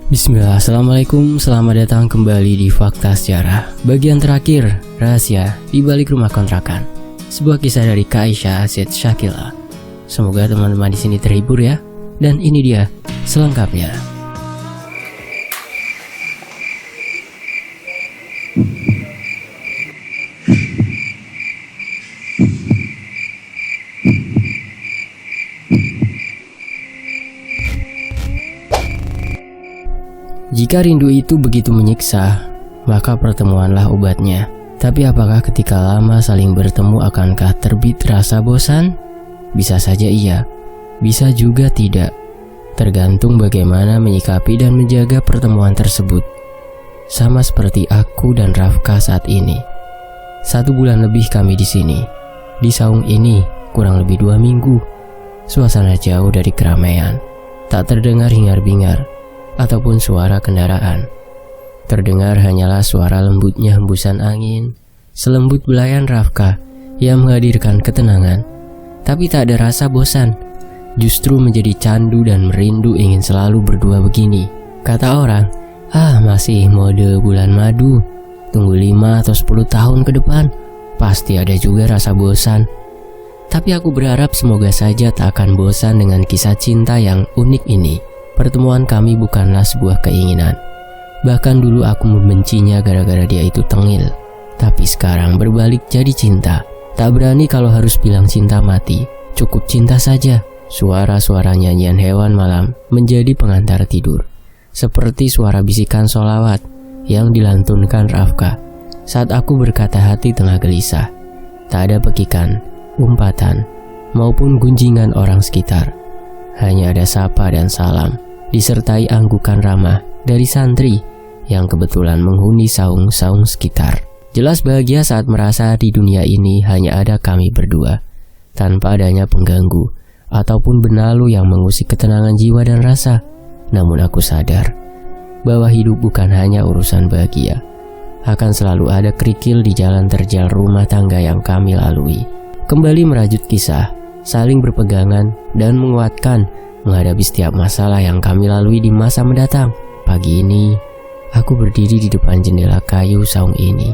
Bismillah, Assalamualaikum, selamat datang kembali di Fakta Sejarah. Bagian terakhir, rahasia di balik rumah kontrakan. Sebuah kisah dari Kak Aisyah Asyid Syakila. Semoga teman-teman di sini terhibur ya. Dan ini dia selengkapnya. Jika rindu itu begitu menyiksa, maka pertemuanlah obatnya. Tapi apakah ketika lama saling bertemu akankah terbit rasa bosan? Bisa saja iya, bisa juga tidak. Tergantung bagaimana menyikapi dan menjaga pertemuan tersebut. Sama seperti aku dan Rafka saat ini. 1 bulan lebih kami di sini. Di saung ini kurang lebih 2 minggu. Suasana jauh dari keramaian. Tak terdengar hingar-bingar ataupun suara kendaraan. Terdengar hanyalah suara lembutnya hembusan angin, selembut belayan Rafka yang menghadirkan ketenangan. Tapi tak ada rasa bosan, justru menjadi candu dan merindu ingin selalu berdua begini. Kata orang, masih mode bulan madu, tunggu 5 atau 10 tahun ke depan, pasti ada juga rasa bosan. Tapi aku berharap semoga saja tak akan bosan dengan kisah cinta yang unik ini. Pertemuan kami bukanlah sebuah keinginan. Bahkan dulu aku membencinya gara-gara dia itu tengil. Tapi sekarang berbalik jadi cinta. Tak berani kalau harus bilang cinta mati. Cukup cinta saja. Suara-suara nyanyian hewan malam menjadi pengantar tidur. Seperti suara bisikan sholawat yang dilantunkan Rafka saat aku berkata hati tengah gelisah. Tak ada pekikan, umpatan, maupun gunjingan orang sekitar. Hanya ada sapa dan salam, disertai anggukan ramah dari santri yang kebetulan menghuni saung-saung sekitar. Jelas bahagia saat merasa di dunia ini hanya ada kami berdua, tanpa adanya pengganggu ataupun benalu yang mengusik ketenangan jiwa dan rasa. Namun aku sadar bahwa hidup bukan hanya urusan bahagia. Akan selalu ada kerikil di jalan terjal rumah tangga yang kami lalui. Kembali merajut kisah, saling berpegangan dan menguatkan menghadapi setiap masalah yang kami lalui di masa mendatang. Pagi ini, aku berdiri di depan jendela kayu saung ini,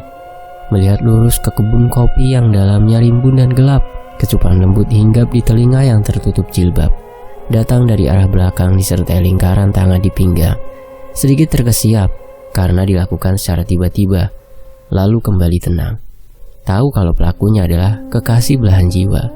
melihat lurus ke kebun kopi yang dalamnya rimbun dan gelap. Kecupan lembut hinggap di telinga yang tertutup jilbab, datang dari arah belakang disertai lingkaran tangan di pinggang. Sedikit terkesiap karena dilakukan secara tiba-tiba, lalu kembali tenang. Tahu kalau pelakunya adalah kekasih belahan jiwa.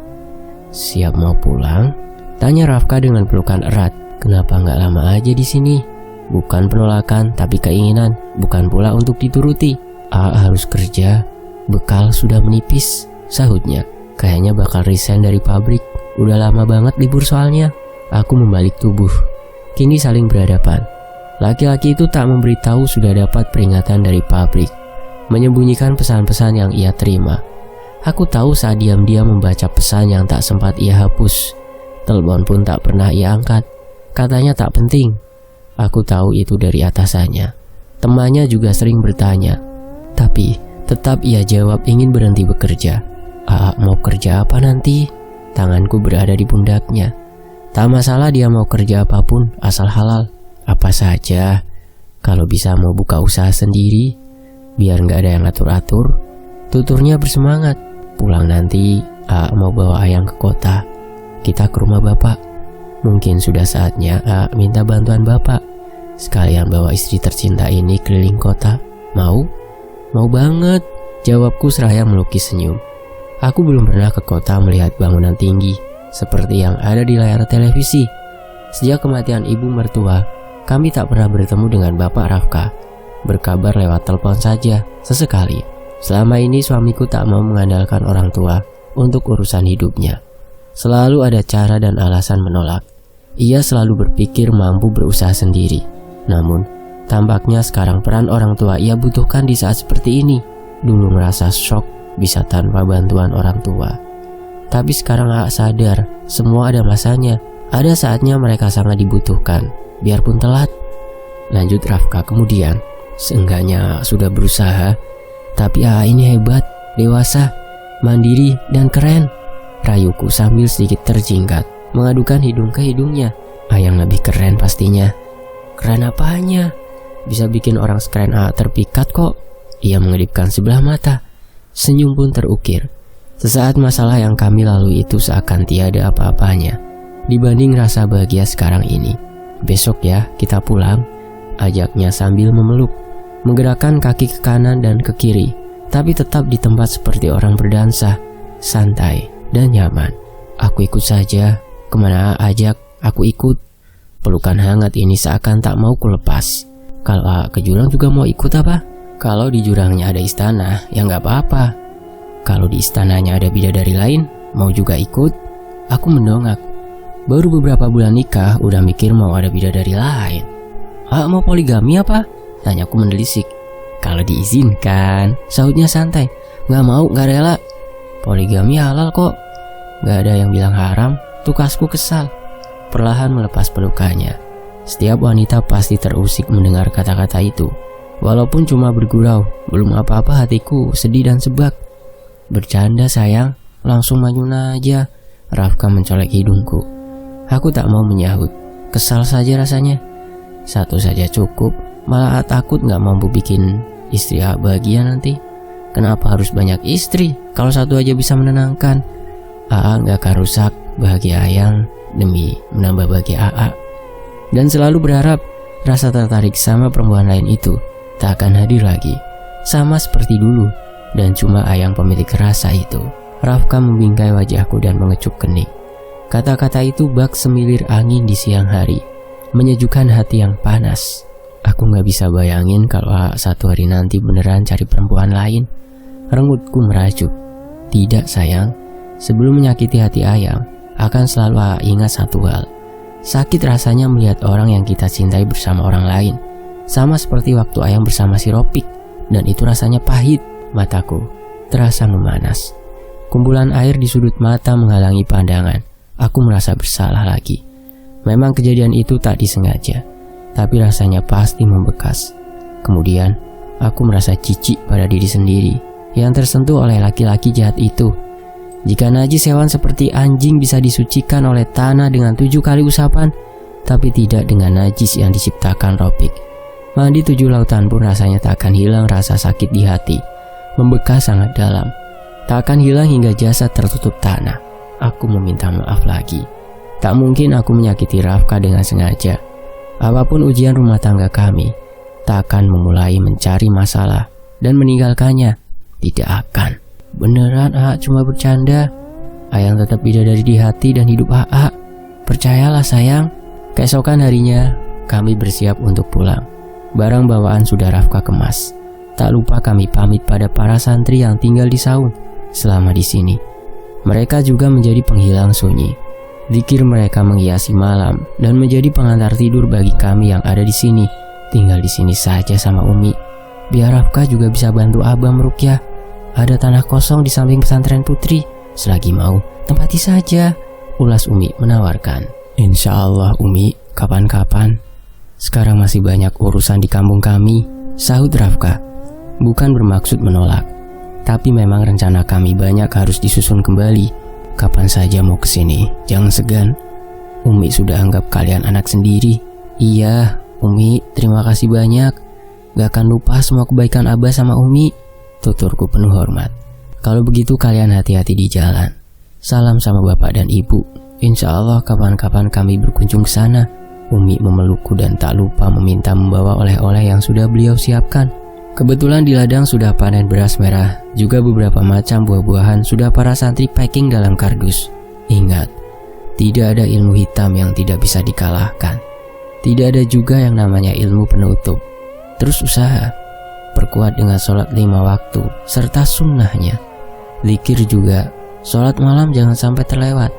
Siap mau pulang? Tanya Rafka dengan pelukan erat. Kenapa nggak lama aja di sini? Bukan penolakan, tapi keinginan. Bukan pula untuk dituruti. Harus kerja. Bekal sudah menipis, sahutnya. Kayaknya bakal resign dari pabrik. Udah lama banget libur soalnya. Aku membalik tubuh. Kini saling berhadapan. Laki-laki itu tak memberitahu sudah dapat peringatan dari pabrik, menyembunyikan pesan-pesan yang ia terima. Aku tahu saat diam-diam membaca pesan yang tak sempat ia hapus. Telepon pun tak pernah ia angkat. Katanya tak penting. Aku tahu itu dari atasannya. Temannya juga sering bertanya. Tapi tetap ia jawab ingin berhenti bekerja. Mau kerja apa nanti? Tanganku berada di pundaknya. Tak masalah dia mau kerja apapun, asal halal. Apa saja. Kalau bisa mau buka usaha sendiri, biar gak ada yang atur-atur. Tuturnya bersemangat. Pulang nanti mau bawa ayang ke kota. Kita ke rumah bapak. Mungkin sudah saatnya minta bantuan bapak. Sekalian bawa istri tercinta ini keliling kota. Mau? Mau banget, jawabku seraya melukis senyum. Aku belum pernah ke kota melihat bangunan tinggi seperti yang ada di layar televisi. Sejak kematian ibu mertua, kami tak pernah bertemu dengan bapak Rafka. Berkabar lewat telepon saja, sesekali. Selama ini suamiku tak mau mengandalkan orang tua untuk urusan hidupnya. Selalu ada cara dan alasan menolak. Ia selalu berpikir mampu berusaha sendiri. Namun, tampaknya sekarang peran orang tua ia butuhkan di saat seperti ini. Dulu merasa shock bisa tanpa bantuan orang tua. Tapi sekarang sadar, semua ada masanya. Ada saatnya mereka sangat dibutuhkan, biarpun telat. Lanjut Rafka kemudian. Seenggaknya sudah berusaha. Tapi ini hebat, dewasa, mandiri, dan keren. Rayuku sambil sedikit terjingkat, mengadukan hidung ke hidungnya. Yang lebih keren pastinya. Keren apanya? Bisa bikin orang sekeren AA terpikat kok. Ia mengelipkan sebelah mata. Senyum pun terukir. Sesaat masalah yang kami lalui itu seakan tiada apa-apanya dibanding rasa bahagia sekarang ini. Besok ya kita pulang, ajaknya sambil memeluk, menggerakkan kaki ke kanan dan ke kiri, tapi tetap di tempat seperti orang berdansa, santai dan nyaman. Aku ikut saja, kemana AA ajak, aku ikut. Pelukan hangat ini seakan tak mau kulepas. Kalau AA ke jurang juga mau ikut apa? Kalau di jurangnya ada istana, ya nggak apa-apa. Kalau di istananya ada bidadari lain, mau juga ikut? Aku mendongak. Baru beberapa bulan nikah, udah mikir mau ada bidadari lain. Mau poligami apa? Tanyaku mendelisik. Kalau diizinkan, sahutnya santai. Nggak mau, nggak rela. Poligami halal kok. Nggak ada yang bilang haram. Tukasku kesal. Perlahan melepas pelukannya. Setiap wanita pasti terusik mendengar kata-kata itu. Walaupun cuma bergurau, belum apa-apa hatiku sedih dan sebak. Bercanda sayang, langsung manyun aja. Rafka mencolek hidungku. Aku tak mau menyahut. Kesal saja rasanya. Satu saja cukup. Malah takut gak mampu bikin istri bahagia nanti. Kenapa harus banyak istri? Kalau satu aja bisa menenangkan. AA gak akan rusak bahagia Ayang demi menambah bahagia AA. Dan selalu berharap rasa tertarik sama perempuan lain itu tak akan hadir lagi. Sama seperti dulu. Dan cuma Ayang pemilik rasa itu. Rafka membingkai wajahku dan mengecup kening. Kata-kata itu bak semilir angin di siang hari, menyejukkan hati yang panas. Aku gak bisa bayangin kalau satu hari nanti beneran cari perempuan lain. Rengutku merajuk. Tidak sayang, sebelum menyakiti hati Ayang, akan selalu ingat satu hal. Sakit rasanya melihat orang yang kita cintai bersama orang lain. Sama seperti waktu Ayang bersama si Ropik. Dan itu rasanya pahit. Mataku terasa memanas. Kumpulan air di sudut mata menghalangi pandangan. Aku merasa bersalah lagi. Memang kejadian itu tak disengaja, tapi rasanya pasti membekas. Kemudian aku merasa jijik pada diri sendiri yang tersentuh oleh laki-laki jahat itu. Jika najis hewan seperti anjing bisa disucikan oleh tanah dengan 7 kali usapan, tapi tidak dengan najis yang diciptakan Ropik. Mandi 7 lautan pun rasanya tak akan hilang rasa sakit di hati. Membekas sangat dalam. Tak akan hilang hingga jasad tertutup tanah. Aku meminta maaf lagi. Tak mungkin aku menyakiti Rafka dengan sengaja. Apapun ujian rumah tangga kami, tak akan memulai mencari masalah dan meninggalkannya. Tidak akan. Beneran AA cuma bercanda. Ayang tetap bidadari di hati dan hidup AA. Percayalah sayang. Keesokan harinya kami bersiap untuk pulang. Barang bawaan sudah Rafka kemas. Tak lupa kami pamit pada para santri yang tinggal di Saung selama di sini. Mereka juga menjadi penghilang sunyi. Zikir mereka menghiasi malam dan menjadi pengantar tidur bagi kami yang ada di sini. Tinggal di sini saja sama Umi. Biar Rafka juga bisa bantu Abah meruqyah. Ada tanah kosong di samping pesantren putri. Selagi mau, tempati saja. Ulas Umi menawarkan. Insya Allah Umi, kapan-kapan. Sekarang masih banyak urusan di kampung kami, sahut Rafka. Bukan bermaksud menolak, tapi memang rencana kami banyak harus disusun kembali. Kapan saja mau kesini, jangan segan. Umi sudah anggap kalian anak sendiri. Iya, Umi, terima kasih banyak. Gak akan lupa semua kebaikan Abah sama Umi. Tuturku penuh hormat. Kalau begitu kalian hati-hati di jalan. Salam sama bapak dan ibu. Insya Allah kapan-kapan kami berkunjung ke sana. Umi memelukku dan tak lupa meminta membawa oleh-oleh yang sudah beliau siapkan. Kebetulan di ladang sudah panen beras merah, juga beberapa macam buah-buahan sudah para santri packing dalam kardus. Ingat, tidak ada ilmu hitam yang tidak bisa dikalahkan. Tidak ada juga yang namanya ilmu penutup. Terus usaha, perkuat dengan sholat 5 waktu, serta sunnahnya. Zikir juga, sholat malam jangan sampai terlewat.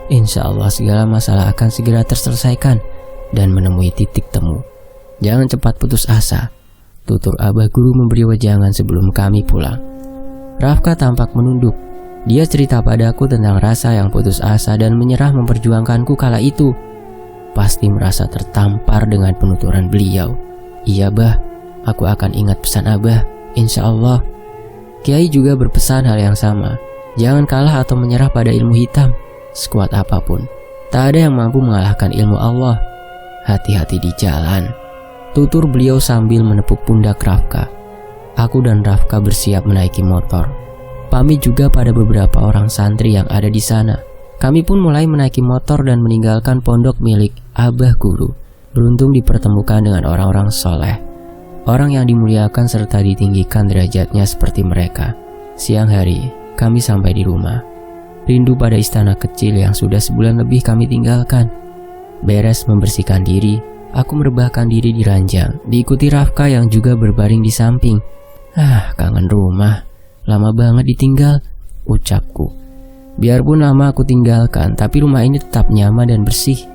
Insya Allah segala masalah akan segera terselesaikan dan menemui titik temu. Jangan cepat putus asa. Tutur Abah Guru memberi wejangan sebelum kami pulang. Rafka tampak menunduk. Dia cerita padaku tentang rasa yang putus asa dan menyerah memperjuangkanku kala itu. Pasti merasa tertampar dengan penuturan beliau. Iya Bah, aku akan ingat pesan Abah, insya Allah. Kiai juga berpesan hal yang sama. Jangan kalah atau menyerah pada ilmu hitam, sekuat apapun. Tak ada yang mampu mengalahkan ilmu Allah. Hati-hati di jalan. tutur beliau sambil menepuk pundak Rafka. Aku dan Rafka bersiap menaiki motor. Pamit juga pada beberapa orang santri yang ada di sana. Kami pun mulai menaiki motor dan meninggalkan pondok milik Abah Guru. Beruntung dipertemukan dengan orang-orang soleh, orang yang dimuliakan serta ditinggikan derajatnya seperti mereka. Siang hari, kami sampai di rumah. Rindu pada istana kecil yang sudah sebulan lebih kami tinggalkan. Beres membersihkan diri, aku merebahkan diri di ranjang, diikuti Rafka yang juga berbaring di samping. Kangen rumah, lama banget ditinggal, ucapku. Biarpun lama aku tinggalkan, tapi rumah ini tetap nyaman dan bersih.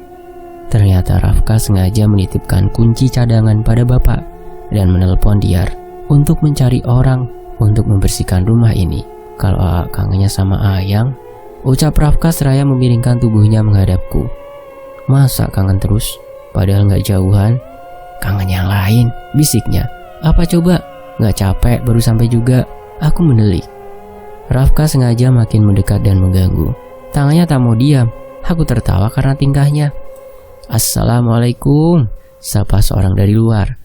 Ternyata Rafka sengaja menitipkan kunci cadangan pada bapak dan menelpon Diar untuk mencari orang untuk membersihkan rumah ini. Kalau kangennya sama Ayang, ucap Rafka seraya memiringkan tubuhnya menghadapku. Masa kangen terus? Padahal gak jauhan. Kangen yang lain, bisiknya. Apa coba? Gak capek, baru sampai juga. Aku menelik. Rafka sengaja makin mendekat dan mengganggu. Tangannya tak mau diam. Aku tertawa karena tingkahnya. Assalamualaikum, sapa seorang dari luar.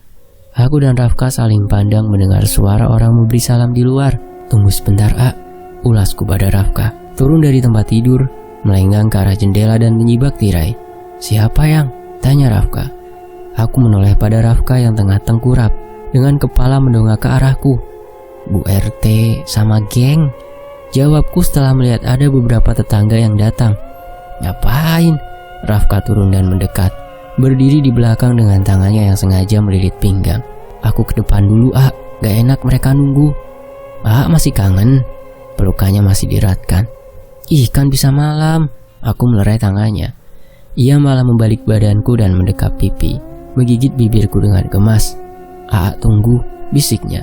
Aku dan Rafka saling pandang mendengar suara orang memberi salam di luar. Tunggu sebentar, ulasku pada Rafka. Turun dari tempat tidur, melenggang ke arah jendela dan menyibak tirai. Siapa yang? Tanya Rafka. Aku menoleh pada Rafka yang tengah tengkurap, dengan kepala mendongak ke arahku. Bu RT sama geng, jawabku setelah melihat ada beberapa tetangga yang datang. Ngapain? Rafka turun dan mendekat, berdiri di belakang dengan tangannya yang sengaja melilit pinggang. Aku ke depan dulu, gak enak mereka nunggu. Masih kangen? Pelukannya masih dieratkan. Ih, kan bisa malam. Aku melerai tangannya. Ia malah membalik badanku dan mendekap pipi, menggigit bibirku dengan gemas. Tunggu, bisiknya.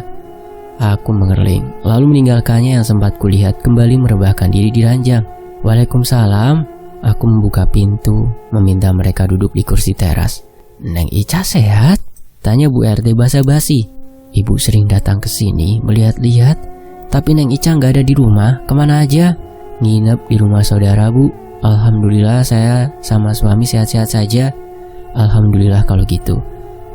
Aku mengerling, lalu meninggalkannya yang sempat kulihat kembali merebahkan diri di ranjang. Waalaikumsalam. Aku membuka pintu, meminta mereka duduk di kursi teras. Neng Ica sehat? Tanya Bu RT basa-basi. Ibu sering datang ke sini melihat-lihat, tapi Neng Ica nggak ada di rumah. Kemana aja? Nginep di rumah saudara, Bu. Alhamdulillah saya sama suami sehat-sehat saja. Alhamdulillah kalau gitu.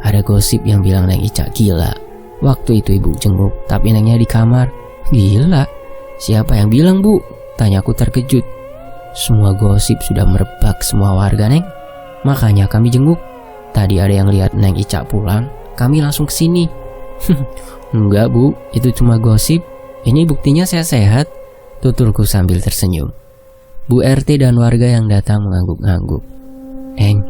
Ada gosip yang bilang Neng Ica gila. Waktu itu ibu jenguk, tapi Nengnya di kamar. Gila? Siapa yang bilang, Bu? Tanyaku terkejut. Semua gosip sudah merebak semua warga, Neng. Makanya kami jenguk. Tadi ada yang lihat Neng Ica pulang, kami langsung kesini. Enggak, Bu, itu cuma gosip. Ini buktinya saya sehat, tuturku sambil tersenyum. Bu RT dan warga yang datang mengangguk-angguk. Neng,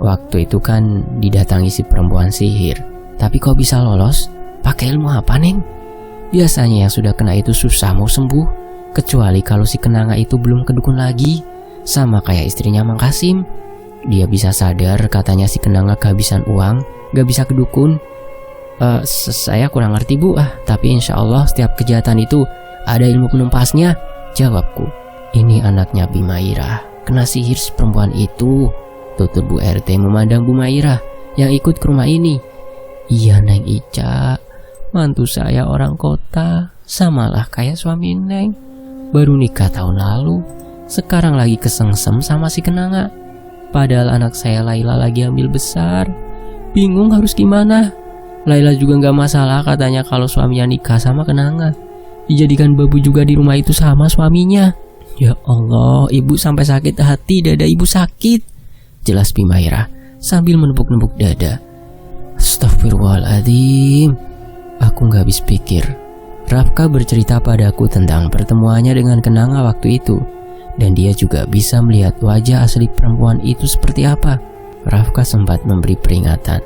waktu itu kan didatangi si perempuan sihir. Tapi kok bisa lolos? Pakai ilmu apa, Neng? Biasanya yang sudah kena itu susah mau sembuh. Kecuali kalau si Kenanga itu belum kedukun lagi. Sama kayak istrinya Mang Kasim. Dia bisa sadar katanya si Kenanga kehabisan uang, gak bisa kedukun. Saya kurang ngerti, Bu. Tapi insya Allah setiap kejahatan itu ada ilmu penumpasnya, jawabku. Ini anaknya Bimairah, kena sihir si perempuan itu, tutur Bu RT memandang Bu Mairah yang ikut ke rumah ini. Iya, Neng Ica, mantu saya orang kota, samalah kayak suami Neng. Baru nikah tahun lalu, sekarang lagi kesengsem sama si Kenanga. Padahal anak saya Laila lagi hamil besar. Bingung harus gimana. Laila juga gak masalah katanya kalau suaminya nikah sama Kenanga. Dijadikan babu juga di rumah itu sama suaminya. Ya Allah, ibu sampai sakit hati, dada ibu sakit, jelas Bimairah sambil menepuk-nepuk dada. Astagfirullahaladzim. Aku gak habis pikir. Rafka bercerita padaku tentang pertemuannya dengan Kenanga waktu itu, dan dia juga bisa melihat wajah asli perempuan itu seperti apa. Rafka sempat memberi peringatan,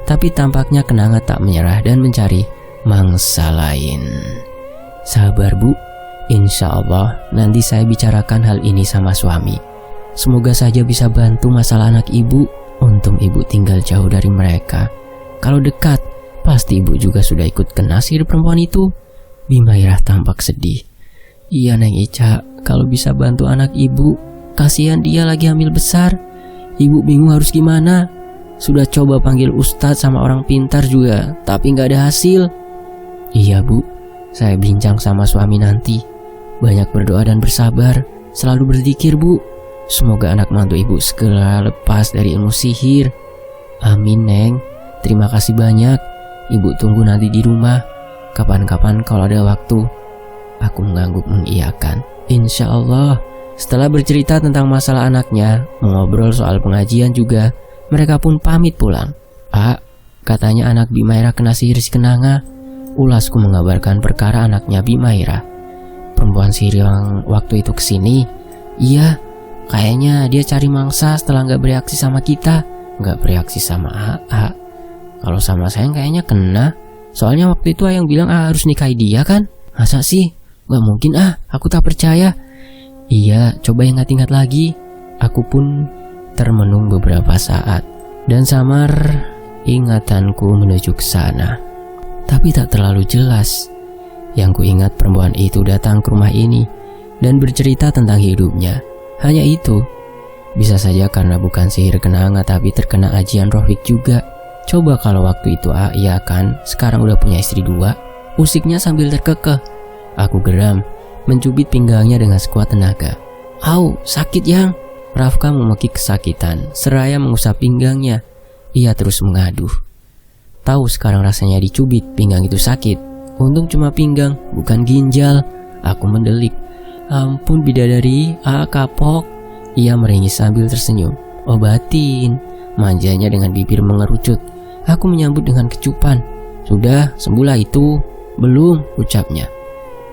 tapi tampaknya Kenanga tak menyerah dan mencari mangsa lain. Sabar, Bu, insya Allah nanti saya bicarakan hal ini sama suami. Semoga saja bisa bantu masalah anak ibu. Untung ibu tinggal jauh dari mereka. Kalau dekat, pasti ibu juga sudah ikut kena sihir perempuan itu. Bimairah tampak sedih. Iya, Neng Ica, kalau bisa bantu anak ibu, kasihan dia lagi hamil besar. Ibu bingung harus gimana. Sudah coba panggil ustadz sama orang pintar juga, tapi gak ada hasil. Iya, Bu, saya bincang sama suami nanti. Banyak berdoa dan bersabar, selalu berzikir, Bu. Semoga anak mantu ibu segera lepas dari ilmu sihir. Amin, Neng. Terima kasih banyak. Ibu tunggu nanti di rumah. Kapan-kapan kalau ada waktu. Aku mengangguk mengiyakan. Insya Allah. Setelah bercerita tentang masalah anaknya, mengobrol soal pengajian juga, mereka pun pamit pulang. Katanya anak Bimaira kena sihir si Kenanga. Ulasku mengabarkan perkara anaknya Bimaira. Perempuan sihir yang waktu itu kesini. Iya, kayaknya dia cari mangsa setelah gak bereaksi sama kita. Gak bereaksi sama AA. Kalau sama saya kayaknya kena. Soalnya waktu itu yang bilang harus nikahi dia kan. Masa sih? Gak mungkin aku tak percaya. Iya, coba ingat-ingat lagi. Aku pun termenung beberapa saat dan samar ingatanku menuju ke sana. Tapi tak terlalu jelas. Yang kuingat perempuan itu datang ke rumah ini dan bercerita tentang hidupnya. Hanya itu. Bisa saja karena bukan sihir Kenanga tapi terkena ajian rohik juga. Coba kalau waktu itu iya kan, sekarang udah punya istri 2. Usiknya sambil terkekeh. Aku geram, mencubit pinggangnya dengan sekuat tenaga. Au, sakit yang. Rafka memekik kesakitan, seraya mengusap pinggangnya. Ia terus mengaduh. Tahu sekarang rasanya dicubit, pinggang itu sakit. Untung cuma pinggang, bukan ginjal. Aku mendelik. Ampun bidadari, kapok. Ia meringis sambil tersenyum. Obatin. Manjanya dengan bibir mengerucut. Aku menyambut dengan kecupan. Sudah, sembuhlah itu. Belum, ucapnya.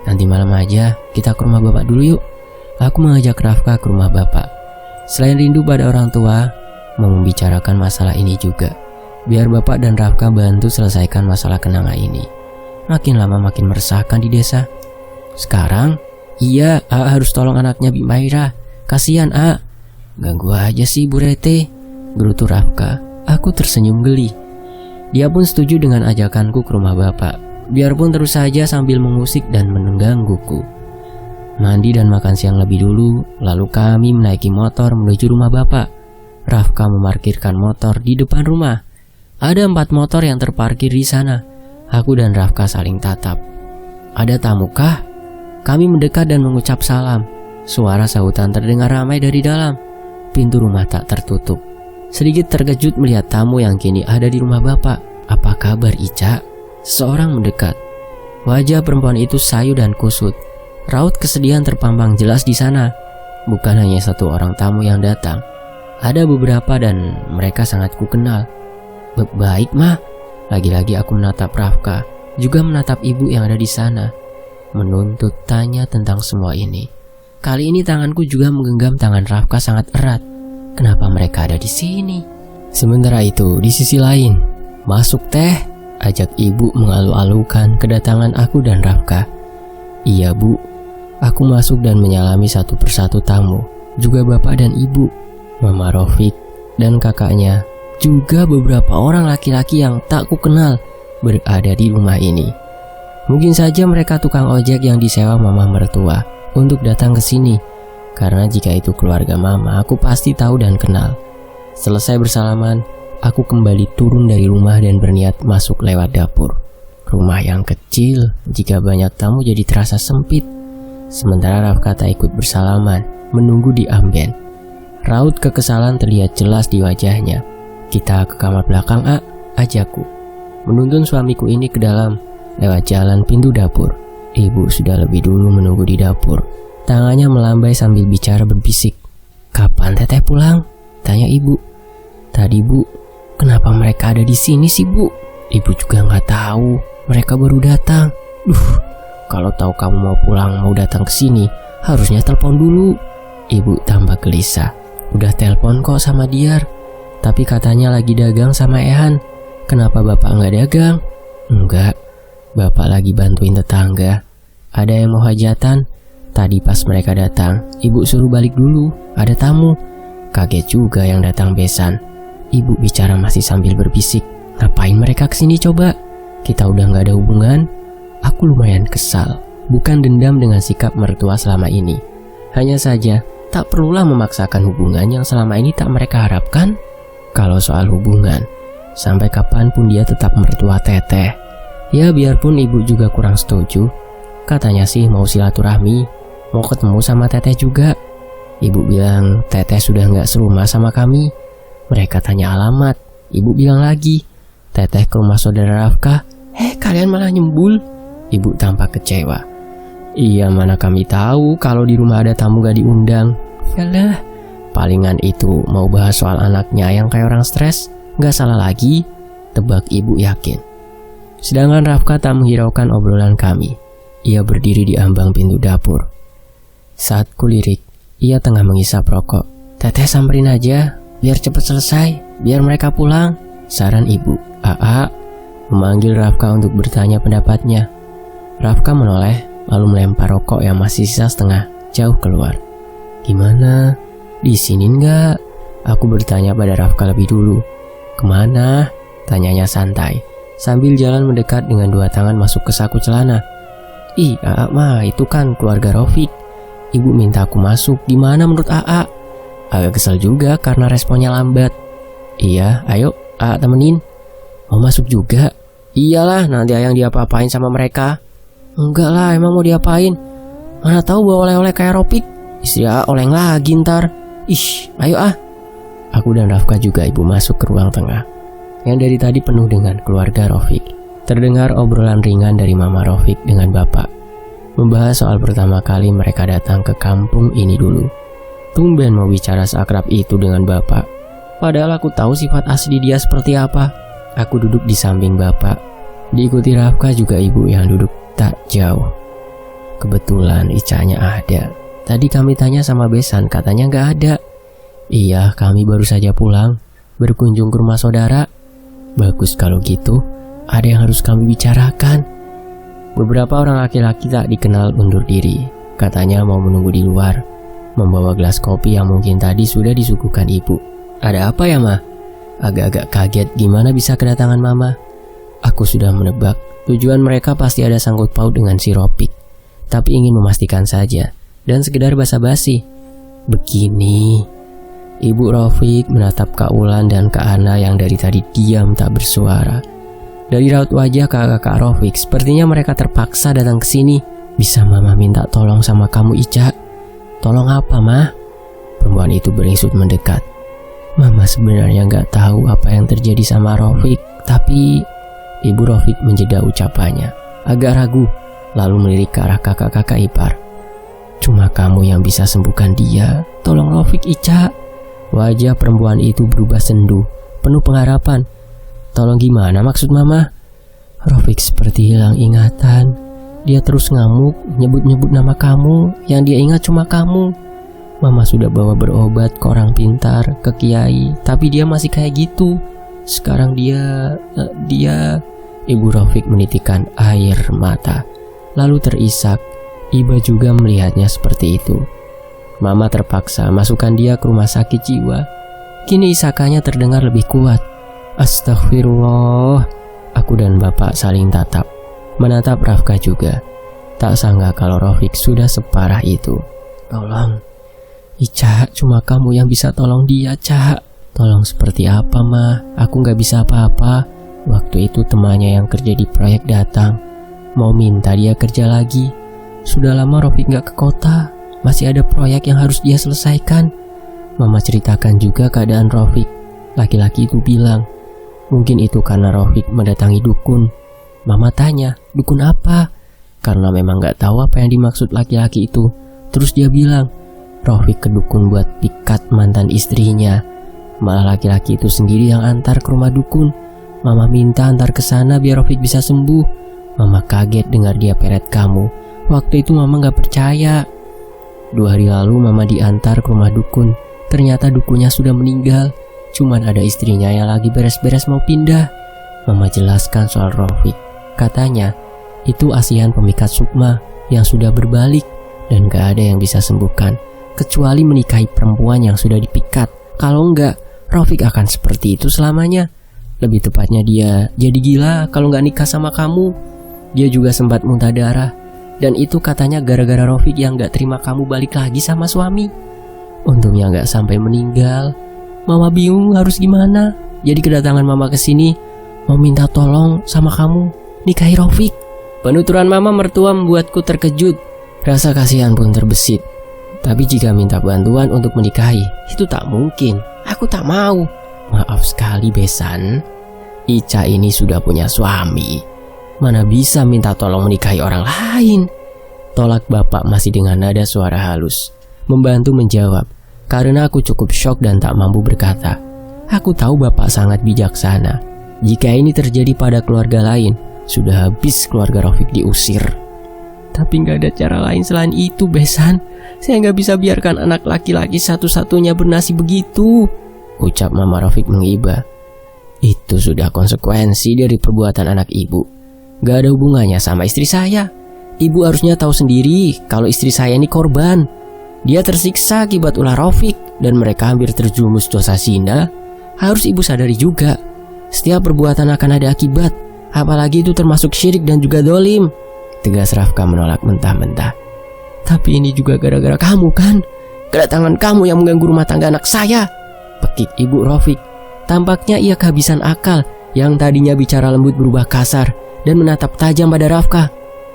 Nanti malam aja kita ke rumah bapak dulu yuk. Aku mengajak Rafka ke rumah bapak. Selain rindu pada orang tua, mau membicarakan masalah ini juga. Biar bapak dan Rafka bantu selesaikan masalah Kenanga ini. Makin lama makin meresahkan di desa. Sekarang, iya, harus tolong anaknya Bimaira. Kasihan, Ganggu aja sih Bu Rete, gerutu Rafka. Aku tersenyum geli. Dia pun setuju dengan ajakanku ke rumah bapak. Biarpun terus saja sambil mengusik dan menggangguku. Mandi dan makan siang lebih dulu, lalu kami menaiki motor menuju rumah bapak. Rafka memarkirkan motor di depan rumah. Ada 4 motor yang terparkir di sana. Aku dan Rafka saling tatap. Ada tamukah? Kami mendekat dan mengucap salam. Suara sahutan terdengar ramai dari dalam. Pintu rumah tak tertutup. Sedikit terkejut melihat tamu yang kini ada di rumah bapak. Apa kabar Ica? Seseorang mendekat. Wajah perempuan itu sayu dan kusut. Raut kesedihan terpampang jelas di sana. Bukan hanya satu orang tamu yang datang. Ada beberapa dan mereka sangat kukenal. Baik mah. Lagi-lagi aku menatap Rafka, juga menatap ibu yang ada di sana, menuntut tanya tentang semua ini. Kali ini tanganku juga menggenggam tangan Rafka sangat erat. Kenapa mereka ada di sini? Sementara itu, di sisi lain, masuk teh, ajak ibu mengalu-alukan kedatangan aku dan Rafka. Iya bu, aku masuk dan menyalami satu persatu tamu, juga bapak dan ibu, Mama Rofik dan kakaknya, juga beberapa orang laki-laki yang tak ku kenal berada di rumah ini. Mungkin saja mereka tukang ojek yang disewa mama mertua untuk datang ke sini. Karena jika itu keluarga mama, aku pasti tahu dan kenal. Selesai bersalaman, aku kembali turun dari rumah dan berniat masuk lewat dapur. Rumah yang kecil, jika banyak tamu jadi terasa sempit. Sementara Rafka tak ikut bersalaman, menunggu di amben. Raut kekesalan terlihat jelas di wajahnya. Kita ke kamar belakang, ajakku. Menuntun suamiku ini ke dalam, lewat jalan pintu dapur. Ibu sudah lebih dulu menunggu di dapur. Tangannya melambai sambil bicara berbisik. Kapan teteh pulang? Tanya ibu. Tadi bu, kenapa mereka ada di sini sih bu? Ibu juga nggak tahu. Mereka baru datang. Kalau tahu kamu mau pulang mau datang ke sini, harusnya telepon dulu. Ibu tambah gelisah. Udah telepon kok sama Diar, tapi katanya lagi dagang sama Ehan. Kenapa bapak nggak dagang? Enggak, bapak lagi bantuin tetangga. Ada yang mau hajatan. Tadi pas mereka datang, ibu suruh balik dulu, ada tamu. Kaget juga yang datang besan. Ibu bicara masih sambil berbisik. Ngapain mereka kesini coba? Kita udah gak ada hubungan. Aku lumayan kesal. Bukan dendam dengan sikap mertua selama ini. Hanya saja, tak perlulah memaksakan hubungan yang selama ini tak mereka harapkan. Kalau soal hubungan, sampai kapanpun dia tetap mertua teteh. Ya biarpun ibu juga kurang setuju. Katanya sih mau silaturahmi, mau ketemu sama teteh juga. Ibu bilang teteh sudah gak serumah sama kami. Mereka tanya alamat. Ibu bilang lagi, Teteh ke rumah saudara Rafka. Kalian malah nyembul? Ibu tampak kecewa. Iya, mana kami tahu kalau di rumah ada tamu gak diundang. Yalah, palingan itu mau bahas soal anaknya yang kayak orang stres. Gak salah lagi, tebak ibu yakin. Sedangkan Rafka tak menghiraukan obrolan kami. Ia berdiri di ambang pintu dapur. Saat kulirik, ia tengah menghisap rokok. Teteh samperin aja, biar cepet selesai, biar mereka pulang, saran ibu. Aa memanggil Rafka untuk bertanya pendapatnya. Rafka menoleh, lalu melempar rokok yang masih sisa setengah jauh keluar. Gimana? Disinin nggak? Aku bertanya pada Rafka lebih dulu. Kemana? Tanyanya santai, sambil jalan mendekat dengan dua tangan masuk ke saku celana. Ih, Aa mah itu kan keluarga Rofik. Ibu minta aku masuk, gimana menurut Aa? Agak kesel juga karena responnya lambat. Iya, ayo Aa temenin. Mau masuk juga? Iyalah, nanti Ayang diapa-apain sama mereka. Enggak lah, emang mau diapain? Mana tahu bawa oleh-oleh kayak Rofik. Istri Aa oleng lagi ntar. Ish, ayo ah. Aku dan Rafka juga ibu masuk ke ruang tengah yang dari tadi penuh dengan keluarga Rofik. Terdengar obrolan ringan dari Mama Rofik dengan Bapak, membahas soal pertama kali mereka datang ke kampung ini dulu. Tumben mau bicara seakrab itu dengan Bapak, padahal aku tahu sifat asli dia seperti apa. Aku duduk di samping Bapak, diikuti Rafka juga ibu yang duduk tak jauh. Kebetulan Ica-nya ada. Tadi kami tanya sama Besan, katanya gak ada. Iya, kami baru saja pulang, berkunjung ke rumah saudara. Bagus kalau gitu, ada yang harus kami bicarakan. Beberapa orang laki-laki tak dikenal undur diri. Katanya mau menunggu di luar, membawa gelas kopi yang mungkin tadi sudah disuguhkan ibu. Ada apa ya, Ma? Agak-agak kaget gimana bisa kedatangan Mama. Aku sudah menebak tujuan mereka pasti ada sangkut paut dengan si Rofik, tapi ingin memastikan saja dan sekedar basa-basi. Begini, Ibu Rofik menatap Kak Ulan dan Kak Ana yang dari tadi diam tak bersuara. Dari raut wajah kakak Rofik, sepertinya mereka terpaksa datang ke sini. Bisa Mama minta tolong sama kamu, Ica? Tolong apa, Ma? Perempuan itu beringsut mendekat. Mama sebenarnya gak tahu apa yang terjadi sama Rofik, tapi Ibu Rofik menjeda ucapannya, agak ragu, lalu melirik ke arah kakak-kakak ipar. Cuma kamu yang bisa sembuhkan dia. Tolong Rofik, Ica. Wajah perempuan itu berubah sendu, penuh pengharapan. Tolong gimana maksud Mama? Rofik seperti hilang ingatan. Dia terus ngamuk, nyebut-nyebut nama kamu. Yang dia ingat cuma kamu. Mama sudah bawa berobat ke orang pintar, ke kiai, tapi dia masih kayak gitu. Sekarang dia... Ibu Rofik menitikkan air mata, lalu terisak. Iba juga melihatnya seperti itu. Mama terpaksa masukkan dia ke rumah sakit jiwa. Kini isakannya terdengar lebih kuat. Astagfirullah. Aku dan Bapak saling tatap, menatap Rafka juga. Tak sangka kalau Rofik sudah separah itu. Tolong Ica, cuma kamu yang bisa tolong dia, Ca. Tolong seperti apa, Ma? Aku gak bisa apa-apa. Waktu itu temannya yang kerja di proyek datang, mau minta dia kerja lagi. Sudah lama Rofik gak ke kota, masih ada proyek yang harus dia selesaikan. Mama ceritakan juga keadaan Rofik. Laki-laki itu bilang, mungkin itu karena Rofik mendatangi dukun. Mama tanya, dukun apa? Karena memang gak tahu apa yang dimaksud laki-laki itu. Terus dia bilang, Rofik ke dukun buat pikat mantan istrinya. Malah laki-laki itu sendiri yang antar ke rumah dukun. Mama minta antar ke sana biar Rofik bisa sembuh. Mama kaget dengar dia peret kamu. Waktu itu Mama gak percaya. 2 hari lalu Mama diantar ke rumah dukun. Ternyata dukunnya sudah meninggal. Cuman ada istrinya yang lagi beres-beres mau pindah. Mama jelaskan soal Rofik. Katanya itu asihan pemikat sukma yang sudah berbalik dan gak ada yang bisa sembuhkan kecuali menikahi perempuan yang sudah dipikat. Kalau enggak, Rofik akan seperti itu selamanya. Lebih tepatnya dia jadi gila kalau enggak nikah sama kamu. Dia juga sempat muntah darah, dan itu katanya gara-gara Rofik yang enggak terima kamu balik lagi sama suami. Untungnya enggak sampai meninggal. Mama bingung harus gimana. Jadi kedatangan Mama ke sini mau minta tolong sama kamu nikahi Rofik. Penuturan Mama mertua membuatku terkejut. Rasa kasihan pun terbesit. Tapi jika minta bantuan untuk menikahi, itu tak mungkin. Aku tak mau. Maaf sekali, Besan. Ica ini sudah punya suami. Mana bisa minta tolong menikahi orang lain? Tolak bapak masih dengan nada suara halus. Membantu menjawab, karena aku cukup syok dan tak mampu berkata. Aku tahu bapak sangat bijaksana. Jika ini terjadi pada keluarga lain, sudah habis keluarga Rafiq diusir. Tapi gak ada cara lain selain itu, Besan. Saya gak bisa biarkan anak laki-laki satu-satunya bernasib begitu, ucap Mama Rafiq mengiba. Itu sudah konsekuensi dari perbuatan anak ibu. Gak ada hubungannya sama istri saya. Ibu harusnya tahu sendiri kalau istri saya ini korban. Dia tersiksa akibat ulah Rafiq dan mereka hampir terjerumus dosa zina. Harus ibu sadari juga. Setiap perbuatan akan ada akibat. Apalagi itu termasuk syirik dan juga dolim. Tegas Rafka menolak mentah-mentah. Tapi ini juga gara-gara kamu kan? Kedatangan kamu yang mengganggu rumah tangga anak saya, pekik ibu Rafiq. Tampaknya ia kehabisan akal. Yang tadinya bicara lembut berubah kasar dan menatap tajam pada Rafka.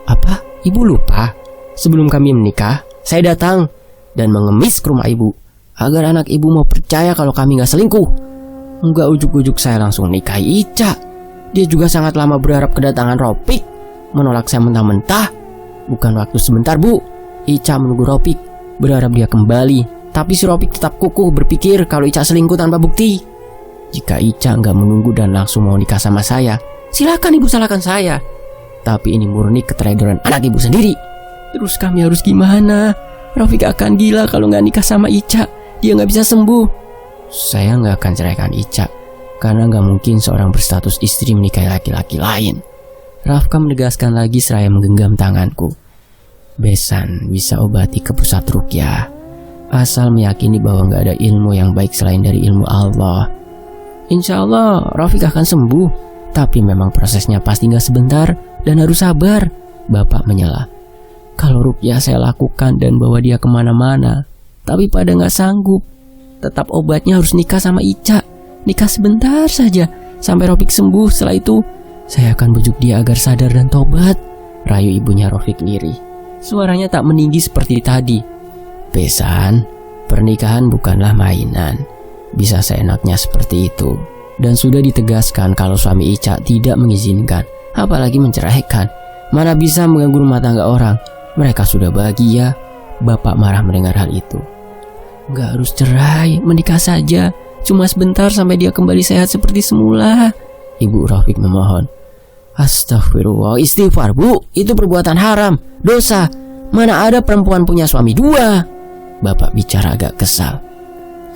Apa? Ibu lupa? Sebelum kami menikah, saya datang dan mengemis ke rumah ibu agar anak ibu mau percaya kalau kami gak selingkuh. Enggak ujuk-ujuk saya langsung nikahi Ica. Dia juga sangat lama berharap kedatangan Rafiq. Menolak saya mentah-mentah. Bukan waktu sebentar, Bu. Ica menunggu Rafiq, berharap dia kembali. Tapi si Rafiq tetap kukuh berpikir kalau Ica selingkuh tanpa bukti. Jika Ica nggak menunggu dan langsung mau nikah sama saya, silakan ibu salahkan saya. Tapi ini murni keteledoran anak ibu sendiri. Terus kami harus gimana? Rafiq akan gila kalau nggak nikah sama Ica. Dia nggak bisa sembuh. Saya nggak akan ceraikan Ica, karena nggak mungkin seorang berstatus istri menikahi laki-laki lain. Rafka menegaskan lagi seraya menggenggam tanganku. Besan bisa obati ke pusat ruqyah, asal meyakini bahwa nggak ada ilmu yang baik selain dari ilmu Allah. Insya Allah Rafiq akan sembuh, tapi memang prosesnya pasti nggak sebentar dan harus sabar. Bapak menyela. Kalau ruqyah saya lakukan dan bawa dia kemana-mana, tapi pada nggak sanggup. Tetap obatnya harus nikah sama Ica. Nikah sebentar saja sampai Rafiq sembuh. Setelah itu saya akan bujuk dia agar sadar dan tobat, rayu ibunya Rafiq lirih. Suaranya tak meninggi seperti tadi. Besan, pernikahan bukanlah mainan. Bisa seenaknya seperti itu. Dan sudah ditegaskan kalau suami Ica tidak mengizinkan, apalagi menceraikan. Mana bisa mengganggu rumah tangga orang. Mereka sudah bahagia. Bapak marah mendengar hal itu. Gak harus cerai, menikah saja. Cuma sebentar sampai dia kembali sehat seperti semula, Ibu Rafiq memohon. Astagfirullah, istighfar, Bu. Itu perbuatan haram, dosa. Mana ada perempuan punya suami dua? Bapak bicara agak kesal.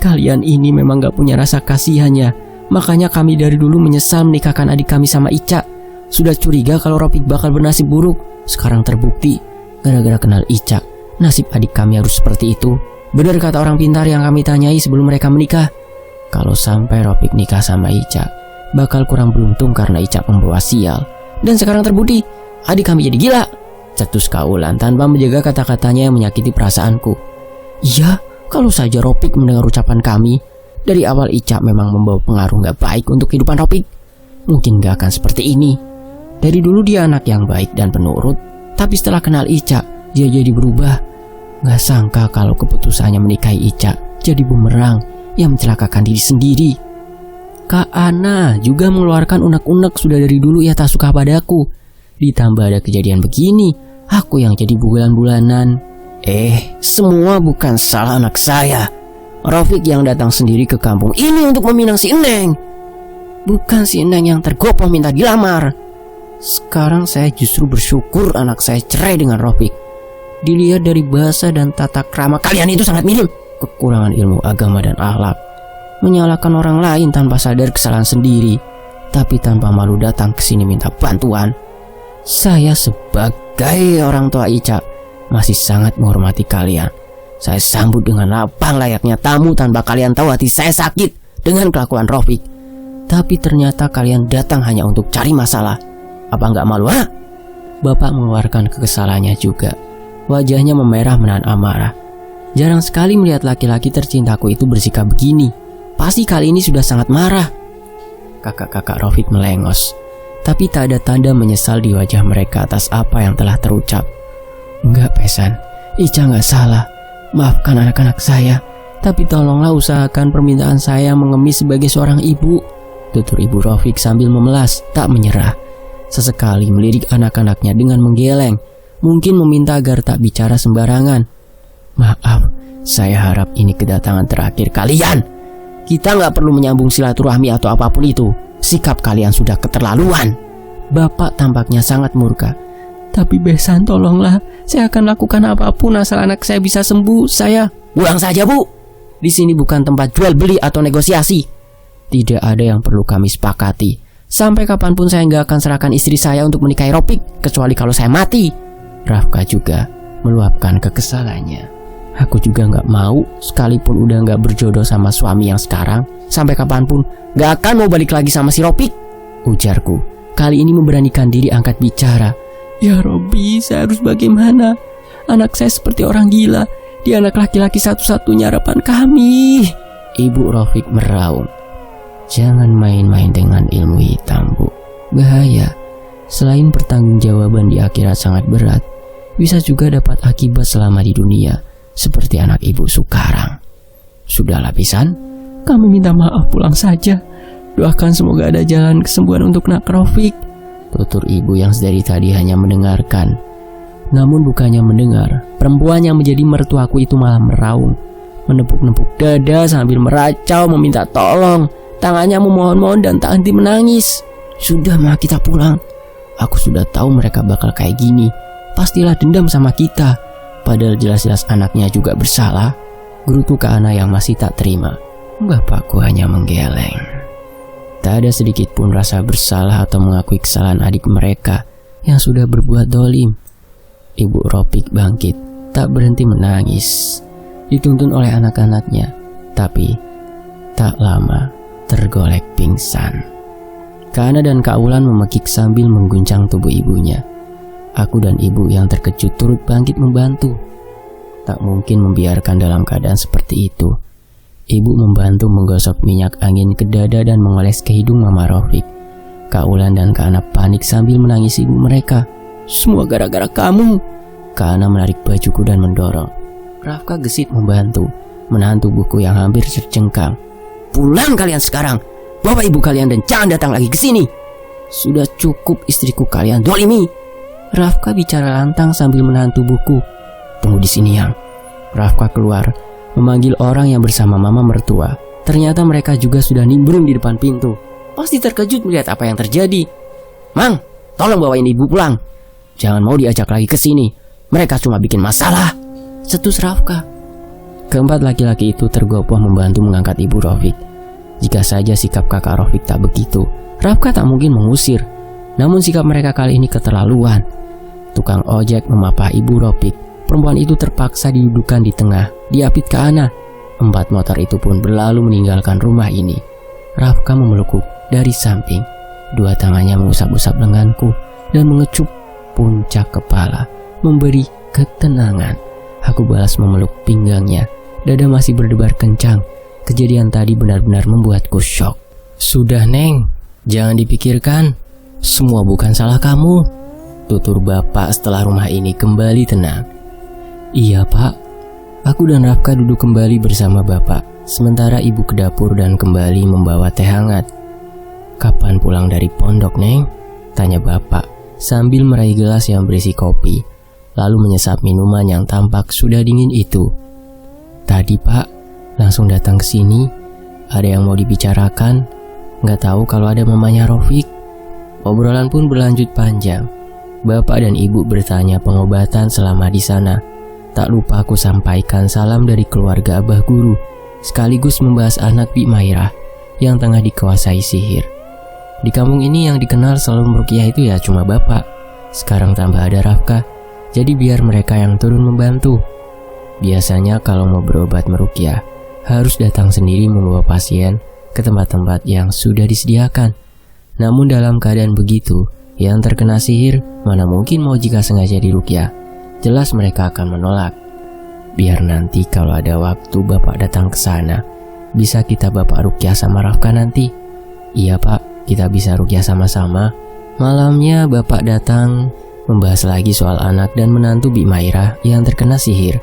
Kalian ini memang gak punya rasa kasihannya. Makanya kami dari dulu menyesal menikahkan adik kami sama Ica. Sudah curiga kalau Rafiq bakal bernasib buruk. Sekarang terbukti, gara-gara kenal Ica, nasib adik kami harus seperti itu. Benar kata orang pintar yang kami tanyai sebelum mereka menikah. Kalau sampai Rafiq nikah sama Ica, bakal kurang beruntung karena Ica pembawa sial. Dan sekarang terbukti, adik kami jadi gila, cetus Kaulan tanpa menjaga kata-katanya yang menyakiti perasaanku. Iya, kalau saja Rafiq mendengar ucapan kami. Dari awal Ica memang membawa pengaruh gak baik untuk kehidupan Rafiq. Mungkin gak akan seperti ini. Dari dulu dia anak yang baik dan penurut, tapi setelah kenal Ica, dia jadi berubah. Gak sangka kalau keputusannya menikahi Ica jadi bumerang yang mencelakakan diri sendiri. Kak Ana juga mengeluarkan unek-unek sudah dari dulu ia tak suka padaku. Ditambah ada kejadian begini, aku yang jadi bulan-bulanan. Semua bukan salah anak saya. Rafiq yang datang sendiri ke kampung ini untuk meminang si Eneng. Bukan si Eneng yang tergopoh minta dilamar. Sekarang saya justru bersyukur anak saya cerai dengan Rafiq. Dilihat dari bahasa dan tata krama kalian itu sangat mirip. Kekurangan ilmu agama dan akhlak. Menyalahkan orang lain tanpa sadar kesalahan sendiri, tapi tanpa malu datang ke sini minta bantuan. Saya sebagai orang tua Ica masih sangat menghormati kalian. Saya sambut dengan lapang layaknya tamu tanpa kalian tahu hati saya sakit dengan kelakuan Rafiq. Tapi ternyata kalian datang hanya untuk cari masalah. Apa nggak malu, ha? Bapak mengeluarkan kekesalannya juga. Wajahnya memerah menahan amarah. Jarang sekali melihat laki-laki tercintaku itu bersikap begini. Pasti kali ini sudah sangat marah. Kakak-kakak Rafiq melengos, tapi tak ada tanda menyesal di wajah mereka atas apa yang telah terucap. Enggak, Besan, Ica nggak salah. Maafkan anak-anak saya, tapi tolonglah usahakan permintaan saya mengemis sebagai seorang ibu. tutur Ibu Rafiq sambil memelas, tak menyerah. Sesekali melirik anak-anaknya dengan menggeleng, mungkin meminta agar tak bicara sembarangan. Maaf, saya harap ini kedatangan terakhir kalian. Kita nggak perlu menyambung silaturahmi atau apapun itu. Sikap kalian sudah keterlaluan. Bapak tampaknya sangat murka. Tapi Besan, tolonglah, saya akan lakukan apapun asal anak saya bisa sembuh. Saya pulang saja, Bu. Di sini bukan tempat jual beli atau negosiasi. Tidak ada yang perlu kami sepakati. Sampai kapanpun saya nggak akan serahkan istri saya untuk menikahi Ropik, kecuali kalau saya mati. Rafka juga meluapkan kekesalannya. Aku juga nggak mau, sekalipun udah nggak berjodoh sama suami yang sekarang, sampai kapanpun nggak akan mau balik lagi sama si Ropik, ujarku. Kali ini memberanikan diri angkat bicara. Ya Robi, saya harus bagaimana? Anak saya seperti orang gila. Dia anak laki-laki satu-satunya harapan kami. Ibu Rafiq meraung. Jangan main-main dengan ilmu hitam, Bu. Bahaya. Selain pertanggungjawaban di akhirat sangat berat, bisa juga dapat akibat selama di dunia, seperti anak ibu sekarang. Sudahlah Pisan, kami minta maaf, pulang saja. Doakan semoga ada jalan kesembuhan untuk Nak Rafiq, tutur ibu yang dari tadi hanya mendengarkan. Namun bukannya mendengar, perempuan yang menjadi mertuaku itu malah meraung, menepuk-nepuk dada sambil meracau meminta tolong. Tangannya memohon-mohon dan tak henti menangis. Sudah mah, kita pulang. Aku sudah tahu mereka bakal kayak gini. Pastilah dendam sama kita. Padahal jelas-jelas anaknya juga bersalah. Gerutu Kak Ana yang masih tak terima. Bapakku hanya menggeleng. Tak ada sedikit pun rasa bersalah atau mengakui kesalahan adik mereka yang sudah berbuat dolim. Ibu Ropik bangkit, tak berhenti menangis. Dituntun oleh anak-anaknya, tapi tak lama tergolek pingsan. Kak Ana dan Kak Wulan memekik sambil mengguncang tubuh ibunya. Aku dan ibu yang terkejut turut bangkit membantu. Tak mungkin membiarkan dalam keadaan seperti itu. Ibu membantu menggosok minyak angin ke dada dan mengoles ke hidung Mama Rafiq. Kak Wulan dan Kak Ana panik sambil menangis ibu mereka. Semua gara-gara kamu. Kak Ana menarik bajuku dan mendorong. Rafka gesit membantu, menahan tubuhku yang hampir tercengkang. Pulang kalian sekarang, bawa ibu kalian dan jangan datang lagi ke sini. Sudah cukup istriku kalian dolimi. Rafka bicara lantang sambil menahan tubuhku. Tunggu di sini, Yang. Rafka keluar, memanggil orang yang bersama mama mertua. Ternyata mereka juga sudah nimbrung di depan pintu. Pasti terkejut melihat apa yang terjadi. Mang, tolong bawain ibu pulang. Jangan mau diajak lagi ke sini. Mereka cuma bikin masalah, cetus Rafka. Keempat laki-laki itu tergopoh membantu mengangkat ibu Rafiq. Jika saja sikap kakak Rafiq tak begitu, Rafka tak mungkin mengusir. Namun sikap mereka kali ini keterlaluan. Tukang ojek memapah ibu Rafiq. Perempuan itu terpaksa didudukan di tengah, diapit Kak Ana. 4 motor itu pun berlalu meninggalkan rumah ini. Rafka memelukku dari samping. 2 tangannya mengusap-usap lenganku dan mengecup puncak kepala, memberi ketenangan. Aku balas memeluk pinggangnya. Dada masih berdebar kencang. Kejadian tadi benar-benar membuatku syok. Sudah Neng, jangan dipikirkan. Semua bukan salah kamu, tutur bapak setelah rumah ini kembali tenang. Iya Pak. Aku dan Rafka duduk kembali bersama bapak, sementara ibu ke dapur dan kembali membawa teh hangat. Kapan pulang dari pondok, Neng? Tanya bapak sambil meraih gelas yang berisi kopi, lalu menyesap minuman yang tampak sudah dingin itu. Tadi Pak, langsung datang ke sini. Ada yang mau dibicarakan. Nggak tahu kalau ada mamanya Rafiq. Obrolan pun berlanjut panjang. Bapak dan ibu bertanya pengobatan selama di sana. Tak lupa aku sampaikan salam dari keluarga Abah Guru, sekaligus membahas anak Bi Mairah yang tengah dikuasai sihir. Di kampung ini yang dikenal selalu meruqyah itu ya cuma bapak. Sekarang tambah ada Rafka, jadi biar mereka yang turun membantu. Biasanya kalau mau berobat meruqyah, harus datang sendiri membawa pasien ke tempat-tempat yang sudah disediakan. Namun dalam keadaan begitu, yang terkena sihir mana mungkin mau jika sengaja diruqyah. Jelas mereka akan menolak. Biar nanti kalau ada waktu bapak datang ke sana, bisa kita bapak ruqyah sama Rafka nanti. Iya Pak, kita bisa ruqyah sama-sama. Malamnya bapak datang membahas lagi soal anak dan menantu Bi Mairah yang terkena sihir.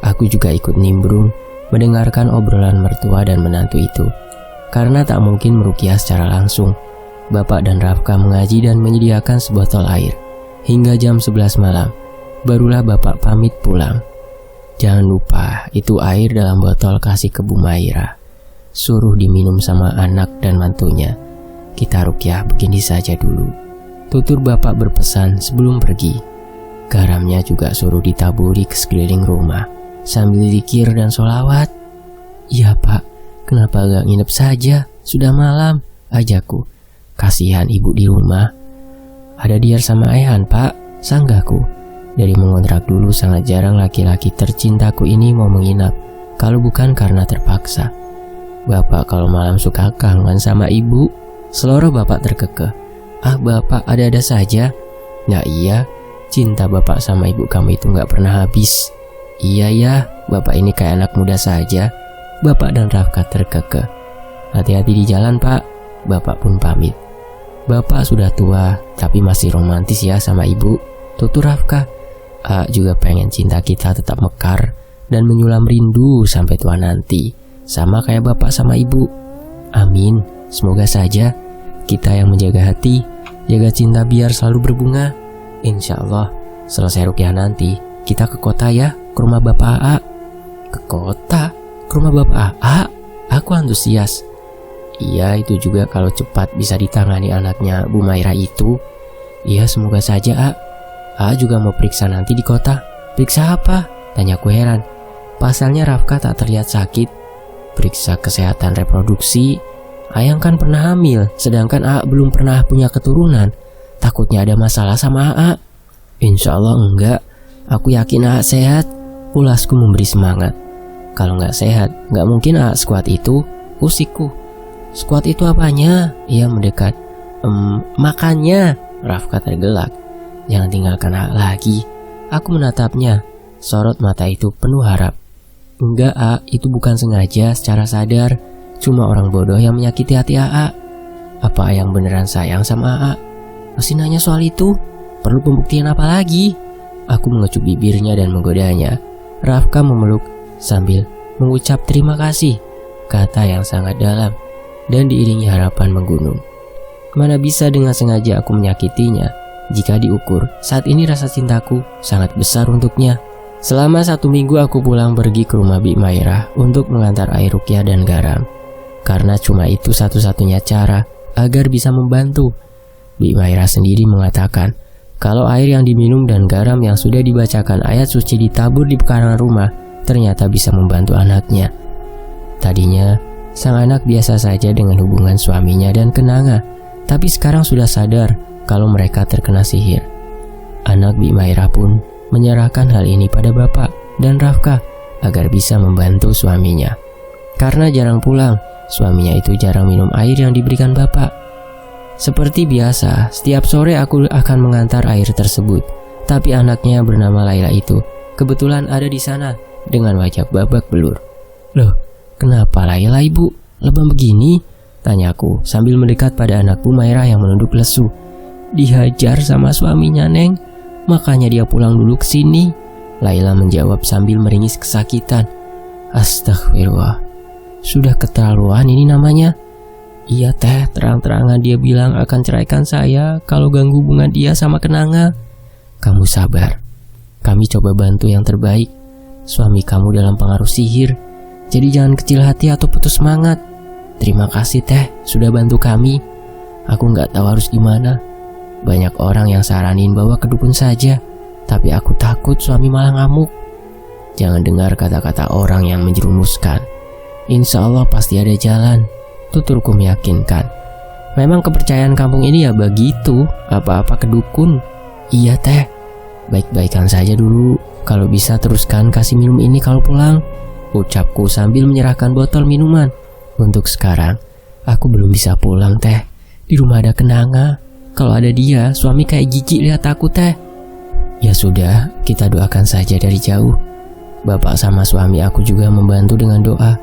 Aku juga ikut nimbrung mendengarkan obrolan mertua dan menantu itu. karena tak mungkin meruqyah secara langsung. Bapak dan Rafka mengaji dan menyediakan sebotol air. Hingga jam 11 malam, barulah bapak pamit pulang. Jangan lupa, itu air dalam botol kasih ke Bu Maira. Suruh diminum sama anak dan mantunya. Kita ruqyah begini saja dulu. Tutur bapak berpesan sebelum pergi. Garamnya juga suruh ditaburi ke sekeliling rumah, sambil zikir dan sholawat. Iya pak, kenapa gak nginep saja? Sudah malam, ajakku. Kasihan ibu di rumah. Ada Diar sama Ayhan pak, sanggahku. Dari mengontrak dulu sangat jarang laki-laki tercintaku ini mau menginap, kalau bukan karena terpaksa. Bapak kalau malam suka kangen sama ibu. Seloroh bapak terkekeh. Ah bapak ada-ada saja. Nah iya, cinta bapak sama ibu kamu itu gak pernah habis. Iya ya, bapak ini kayak anak muda saja. Bapak dan Rafka terkekeh. Hati-hati di jalan pak. Bapak pun pamit. Bapak sudah tua, tapi masih romantis ya sama ibu, tutur Rafka. Juga pengen cinta kita tetap mekar dan menyulam rindu sampai tua nanti, sama kayak bapak sama ibu. Amin, semoga saja. Kita yang menjaga hati, jaga cinta biar selalu berbunga. Insya Allah, selesai ruqyah nanti, kita ke kota ya, ke rumah Bapak AA. Ke kota? Ke rumah Bapak AA? Aku antusias. Iya, itu juga kalau cepat bisa ditangani anaknya Bu Maira itu. Iya, semoga saja, AA juga mau periksa nanti di kota. Periksa apa? Tanyaku heran. Pasalnya Rafka tak terlihat sakit. Periksa kesehatan reproduksi. Ayang kan pernah hamil, sedangkan AA belum pernah punya keturunan. Takutnya ada masalah sama AA. Insya Allah enggak. Aku yakin AA sehat. Ulasku memberi semangat. Kalau nggak sehat, nggak mungkin AA sekuat itu. Usikku. Sekuat itu apanya? Ia mendekat. Makannya. Rafka tergelak. Jangan tinggalkan AA lagi. Aku menatapnya. Sorot mata itu penuh harap. Enggak AA, itu bukan sengaja secara sadar. Cuma orang bodoh yang menyakiti hati AA. Apa Ayang beneran sayang sama AA? Masih nanya soal itu? Perlu pembuktian apa lagi? Aku mengecup bibirnya dan menggodanya. Rafka memeluk sambil mengucap terima kasih, kata yang sangat dalam dan diiringi harapan menggunung. Mana bisa dengan sengaja aku menyakitinya. Jika diukur, saat ini rasa cintaku sangat besar untuknya. Selama 1 minggu aku pulang pergi ke rumah Bi Maira untuk mengantar air ruqyah dan garam. Karena cuma itu satu-satunya cara agar bisa membantu. Bi Maira sendiri mengatakan kalau air yang diminum dan garam yang sudah dibacakan ayat suci ditabur di pekarangan rumah ternyata bisa membantu anaknya. Tadinya sang anak biasa saja dengan hubungan suaminya dan Kenanga, tapi sekarang sudah sadar kalau mereka terkena sihir. Anak Bi Maira pun menyerahkan hal ini pada bapak dan Rafka agar bisa membantu suaminya. Karena jarang pulang, suaminya itu jarang minum air yang diberikan bapak. Seperti biasa, setiap sore aku akan mengantar air tersebut. Tapi anaknya yang bernama Laila itu kebetulan ada di sana dengan wajah babak belur. Loh, kenapa Laila ibu? Lebam begini? Tanyaku sambil mendekat pada anak Bu Maira yang menunduk lesu. Dihajar sama suaminya Neng, makanya dia pulang dulu ke sini. Laila menjawab sambil meringis kesakitan. Astagfirullah. Sudah keterlaluan ini namanya. Iya teh, terang-terangan dia bilang akan ceraikan saya kalau ganggu hubungan dia sama Kenanga. Kamu sabar. Kami coba bantu yang terbaik. Suami kamu dalam pengaruh sihir. Jadi jangan kecil hati atau putus semangat. Terima kasih teh, sudah bantu kami. Aku nggak tahu harus gimana. Banyak orang yang saranin bawa ke dukun saja, tapi aku takut suami malah ngamuk. Jangan dengar kata-kata orang yang menjerumuskan. Insya Allah pasti ada jalan, tuturku meyakinkan. Memang kepercayaan kampung ini ya begitu, apa-apa ke dukun. Iya teh, baik-baikan saja dulu. Kalau bisa teruskan kasih minum ini kalau pulang, ucapku sambil menyerahkan botol minuman. Untuk sekarang, aku belum bisa pulang teh. Di rumah ada Kenanga. Kalau ada dia, suami kayak jijik lihat aku teh. Ya sudah, kita doakan saja dari jauh. Bapak sama suami aku juga membantu dengan doa.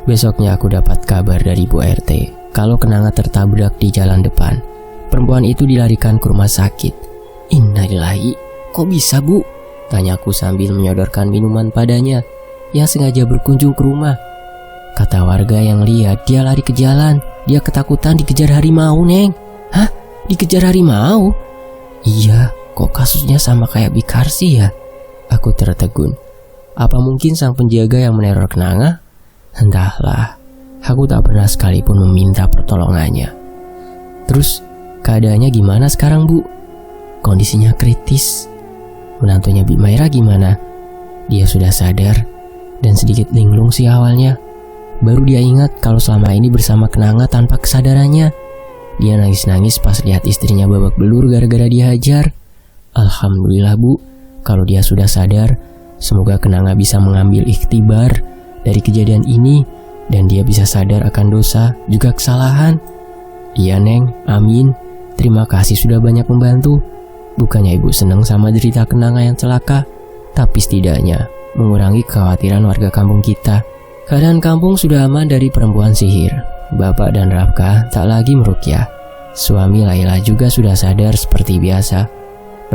Besoknya aku dapat kabar dari Bu RT kalau Kenanga tertabrak di jalan depan. Perempuan itu dilarikan ke rumah sakit. Innalillahi, kok bisa Bu? Tanyaku sambil menyodorkan minuman padanya yang sengaja berkunjung ke rumah. Kata warga yang lihat dia lari ke jalan. Dia ketakutan dikejar harimau, Neng. Hah? Dikejar harimau? Iya, kok kasusnya sama kayak Bikarsi ya? Aku tertegun. Apa mungkin sang penjaga yang meneror Kenanga? Entahlah, aku tak pernah sekalipun meminta pertolongannya. Terus, keadaannya gimana sekarang, Bu? Kondisinya kritis. Menantunya Bi Maira gimana? Dia sudah sadar dan sedikit linglung sih awalnya. Baru dia ingat kalau selama ini bersama Kenanga tanpa kesadarannya. Dia nangis-nangis pas lihat istrinya babak belur gara-gara dihajar. Alhamdulillah, Bu, kalau dia sudah sadar. Semoga Kenanga bisa mengambil ikhtibar dari kejadian ini dan dia bisa sadar akan dosa juga kesalahan. Iya, Neng, amin. Terima kasih sudah banyak membantu. Bukannya Ibu senang sama derita Kenanga yang celaka, tapi setidaknya mengurangi kekhawatiran warga kampung kita. Keadaan kampung sudah aman dari perempuan sihir. Bapak dan Rafka tak lagi meruqyah. Suami Laila juga sudah sadar seperti biasa.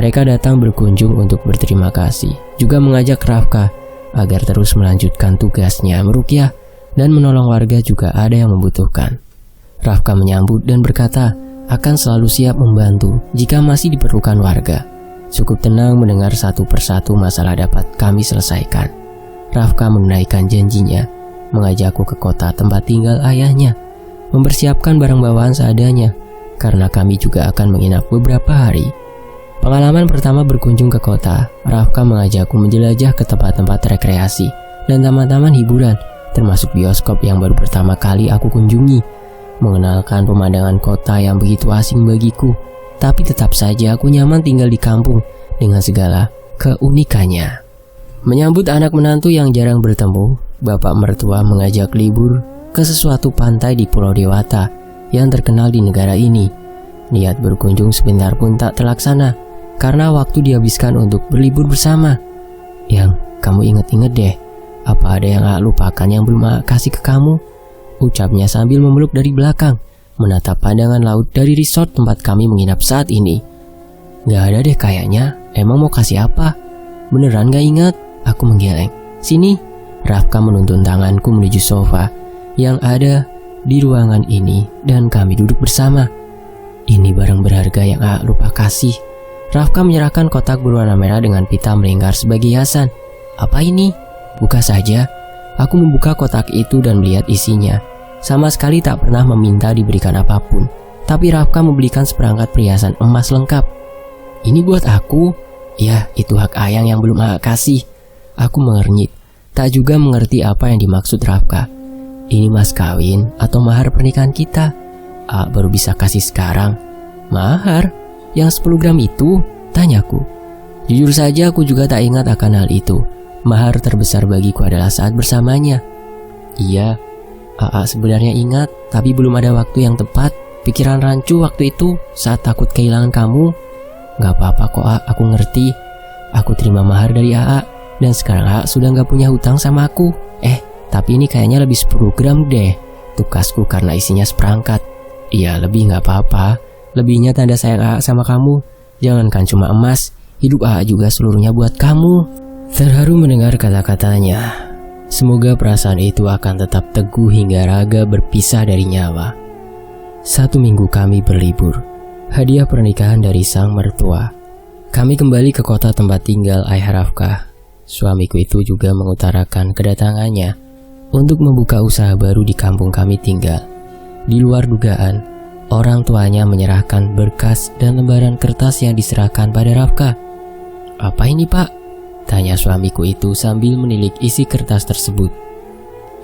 Mereka datang berkunjung untuk berterima kasih, juga mengajak Rafka agar terus melanjutkan tugasnya meruqyah dan menolong warga juga ada yang membutuhkan. Rafka menyambut dan berkata akan selalu siap membantu jika masih diperlukan warga. Cukup tenang mendengar satu persatu masalah dapat kami selesaikan. Rafka menunaikan janjinya, mengajakku ke kota tempat tinggal ayahnya, mempersiapkan barang bawaan seadanya, karena kami juga akan menginap beberapa hari. Pengalaman pertama berkunjung ke kota, Rafka mengajakku menjelajah ke tempat-tempat rekreasi dan taman-taman hiburan, termasuk bioskop yang baru pertama kali aku kunjungi, mengenalkan pemandangan kota yang begitu asing bagiku, tapi tetap saja aku nyaman tinggal di kampung dengan segala keunikannya. Menyambut anak menantu yang jarang bertemu, bapak mertua mengajak libur ke sesuatu pantai di Pulau Dewata yang terkenal di negara ini. Niat berkunjung sebentar pun tak terlaksana karena waktu dihabiskan untuk berlibur bersama. Yang kamu inget-inget deh, apa ada yang lupakan yang belum kasih ke kamu? Ucapnya sambil memeluk dari belakang, menatap pandangan laut dari resort tempat kami menginap saat ini. Gak ada deh kayaknya, emang mau kasih apa? Beneran gak ingat? Aku menggeleng. Sini. Rafka menuntun tanganku menuju sofa yang ada di ruangan ini dan kami duduk bersama. Ini barang berharga yang lupa kasih. Rafka menyerahkan kotak berwarna merah dengan pita melingkar sebagai hiasan. Apa ini? Buka saja. Aku membuka kotak itu dan melihat isinya. Sama sekali tak pernah meminta diberikan apapun, tapi Rafka membelikan seperangkat perhiasan emas lengkap. Ini buat aku? Ya, itu hak ayang yang belum kasih. Aku mengernyit, tak juga mengerti apa yang dimaksud Rafka. Ini mas kawin atau mahar pernikahan kita? Baru bisa kasih sekarang. Mahar? Yang 10 gram itu? Tanyaku. Jujur saja aku juga tak ingat akan hal itu. Mahar terbesar bagiku adalah saat bersamanya. Iya, sebenarnya ingat, tapi belum ada waktu yang tepat. Pikiran rancu waktu itu saat takut kehilangan kamu. Gak apa-apa kok, aku ngerti. Aku terima mahar dari dan sekarang sudah gak punya hutang sama aku. Tapi ini kayaknya lebih 10 gram deh. Tukasku karena isinya seperangkat. Iya, lebih gak apa-apa. Lebihnya tanda sayang sama kamu. Jangankan cuma emas, hidup juga seluruhnya buat kamu. Terharu mendengar kata-katanya. Semoga perasaan itu akan tetap teguh hingga raga berpisah dari nyawa. 1 minggu kami berlibur. Hadiah pernikahan dari sang mertua. Kami kembali ke kota tempat tinggal ayah Rafka. Suamiku itu juga mengutarakan kedatangannya untuk membuka usaha baru di kampung kami tinggal. Di luar dugaan, orang tuanya menyerahkan berkas dan lembaran kertas yang diserahkan pada Rafka. Apa ini, Pak? Tanya suamiku itu sambil menilik isi kertas tersebut.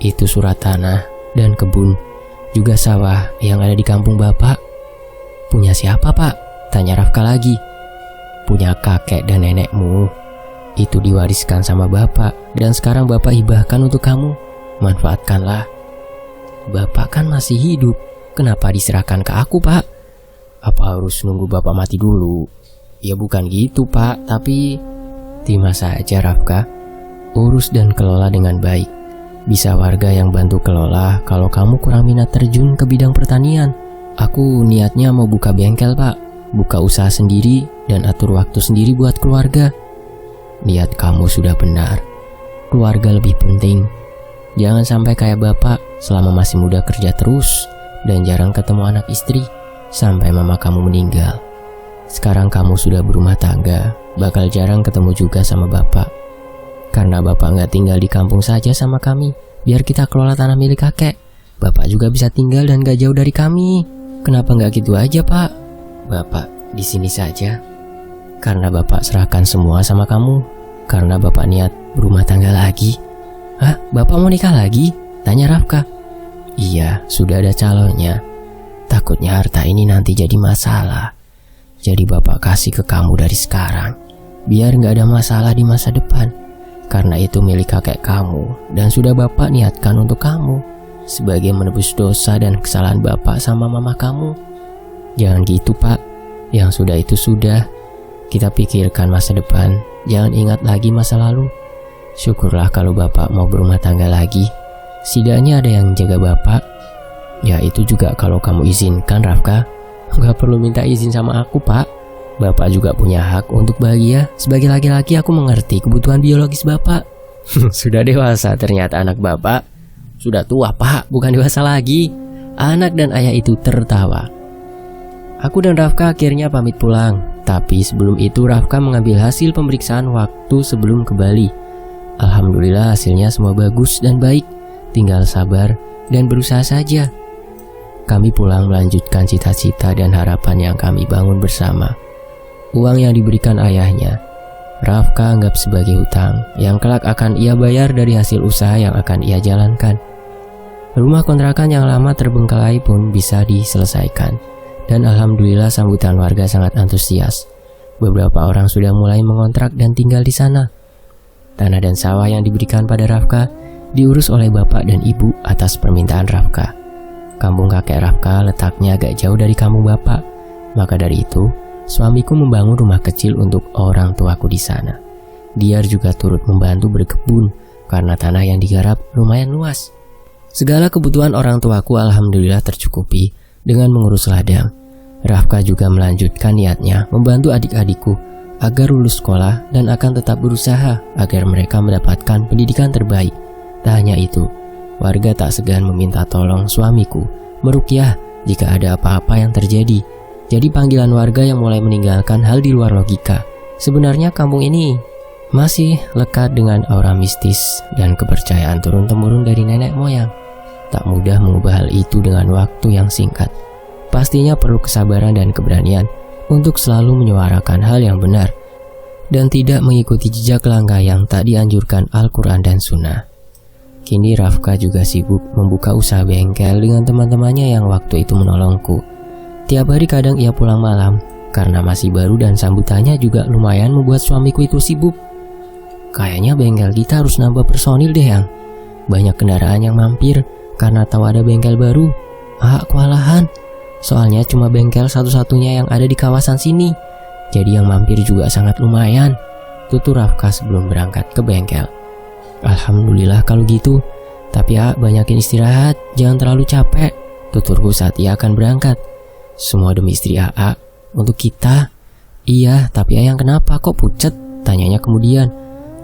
Itu surat tanah dan kebun, juga sawah yang ada di kampung Bapak. Punya siapa, Pak? Tanya Rafka lagi. Punya kakek dan nenekmu. Itu diwariskan sama Bapak dan sekarang Bapak hibahkan untuk kamu. Manfaatkanlah. Bapak kan masih hidup. Kenapa diserahkan ke aku, Pak? Apa harus nunggu Bapak mati dulu? Ya bukan gitu, Pak, tapi terima saja Rafka. Urus dan kelola dengan baik. Bisa warga yang bantu kelola kalau kamu kurang minat terjun ke bidang pertanian. Aku niatnya mau buka bengkel, Pak. Buka usaha sendiri dan atur waktu sendiri buat keluarga. Niat kamu sudah benar. Keluarga lebih penting. Jangan sampai kayak bapak selama masih muda kerja terus dan jarang ketemu anak istri sampai mama kamu meninggal. Sekarang kamu sudah berumah tangga, bakal jarang ketemu juga sama bapak. Karena bapak nggak tinggal di kampung saja sama kami, biar kita kelola tanah milik kakek. Bapak juga bisa tinggal dan gak jauh dari kami. Kenapa nggak gitu aja, Pak? Bapak di sini saja. Karena bapak serahkan semua sama kamu. Karena bapak niat berumah tangga lagi. Hah? Bapak mau nikah lagi? Tanya Rafka. Iya, sudah ada calonnya. Takutnya harta ini nanti jadi masalah. Jadi bapak kasih ke kamu dari sekarang, biar gak ada masalah di masa depan. Karena itu milik kakek kamu dan sudah bapak niatkan untuk kamu, sebagai menebus dosa dan kesalahan bapak sama mama kamu. Jangan gitu, Pak. Yang sudah itu sudah. Kita pikirkan masa depan, jangan ingat lagi masa lalu. Syukurlah kalau bapak mau berumah tangga lagi. Setidaknya ada yang jaga bapak. Ya itu juga kalau kamu izinkan, Rafka. Gak perlu minta izin sama aku, Pak. Bapak juga punya hak untuk bahagia. Sebagai laki-laki aku mengerti kebutuhan biologis bapak. Sudah dewasa ternyata anak bapak. Sudah tua, Pak, bukan dewasa lagi. Anak dan ayah itu tertawa. Aku dan Rafka akhirnya pamit pulang. Tapi sebelum itu Rafka mengambil hasil pemeriksaan waktu sebelum ke Bali. Alhamdulillah hasilnya semua bagus dan baik. Tinggal sabar dan berusaha saja. Kami pulang melanjutkan cita-cita dan harapan yang kami bangun bersama. Uang yang diberikan ayahnya, Rafka anggap sebagai hutang yang kelak akan ia bayar dari hasil usaha yang akan ia jalankan. Rumah kontrakan yang lama terbengkalai pun bisa diselesaikan. Dan alhamdulillah sambutan warga sangat antusias. Beberapa orang sudah mulai mengontrak dan tinggal di sana. Tanah dan sawah yang diberikan pada Rafka diurus oleh bapak dan ibu atas permintaan Rafka. Kampung kakek Rafka letaknya agak jauh dari kampung bapak. Maka dari itu, suamiku membangun rumah kecil untuk orang tuaku di sana. Dia juga turut membantu berkebun karena tanah yang digarap lumayan luas. Segala kebutuhan orang tuaku alhamdulillah tercukupi dengan mengurus ladang. Rafka juga melanjutkan niatnya membantu adik-adikku agar lulus sekolah dan akan tetap berusaha agar mereka mendapatkan pendidikan terbaik. Tak hanya itu, warga tak segan meminta tolong suamiku meruqyah jika ada apa-apa yang terjadi. Jadi panggilan warga yang mulai meninggalkan hal di luar logika. Sebenarnya kampung ini masih lekat dengan aura mistis dan kepercayaan turun-temurun dari nenek moyang. Tak mudah mengubah hal itu dengan waktu yang singkat. Pastinya perlu kesabaran dan keberanian untuk selalu menyuarakan hal yang benar dan tidak mengikuti jejak langkah yang tak dianjurkan Al-Quran dan Sunnah. Kini Rafka juga sibuk membuka usaha bengkel dengan teman-temannya yang waktu itu menolongku. Tiap hari kadang ia pulang malam karena masih baru dan sambutannya juga lumayan membuat suamiku itu sibuk. Kayaknya bengkel kita harus nambah personil deh, yang banyak kendaraan yang mampir karena tahu ada bengkel baru. Kewalahan. Soalnya cuma bengkel satu-satunya yang ada di kawasan sini. Jadi yang mampir juga sangat lumayan. Tutur Rafka sebelum berangkat ke bengkel. Alhamdulillah kalau gitu. Tapi banyakin istirahat, jangan terlalu capek. Tuturku saat ia akan berangkat. Semua demi istri AA. Untuk kita. Iya, tapi yang kenapa kok pucet? Tanyanya kemudian.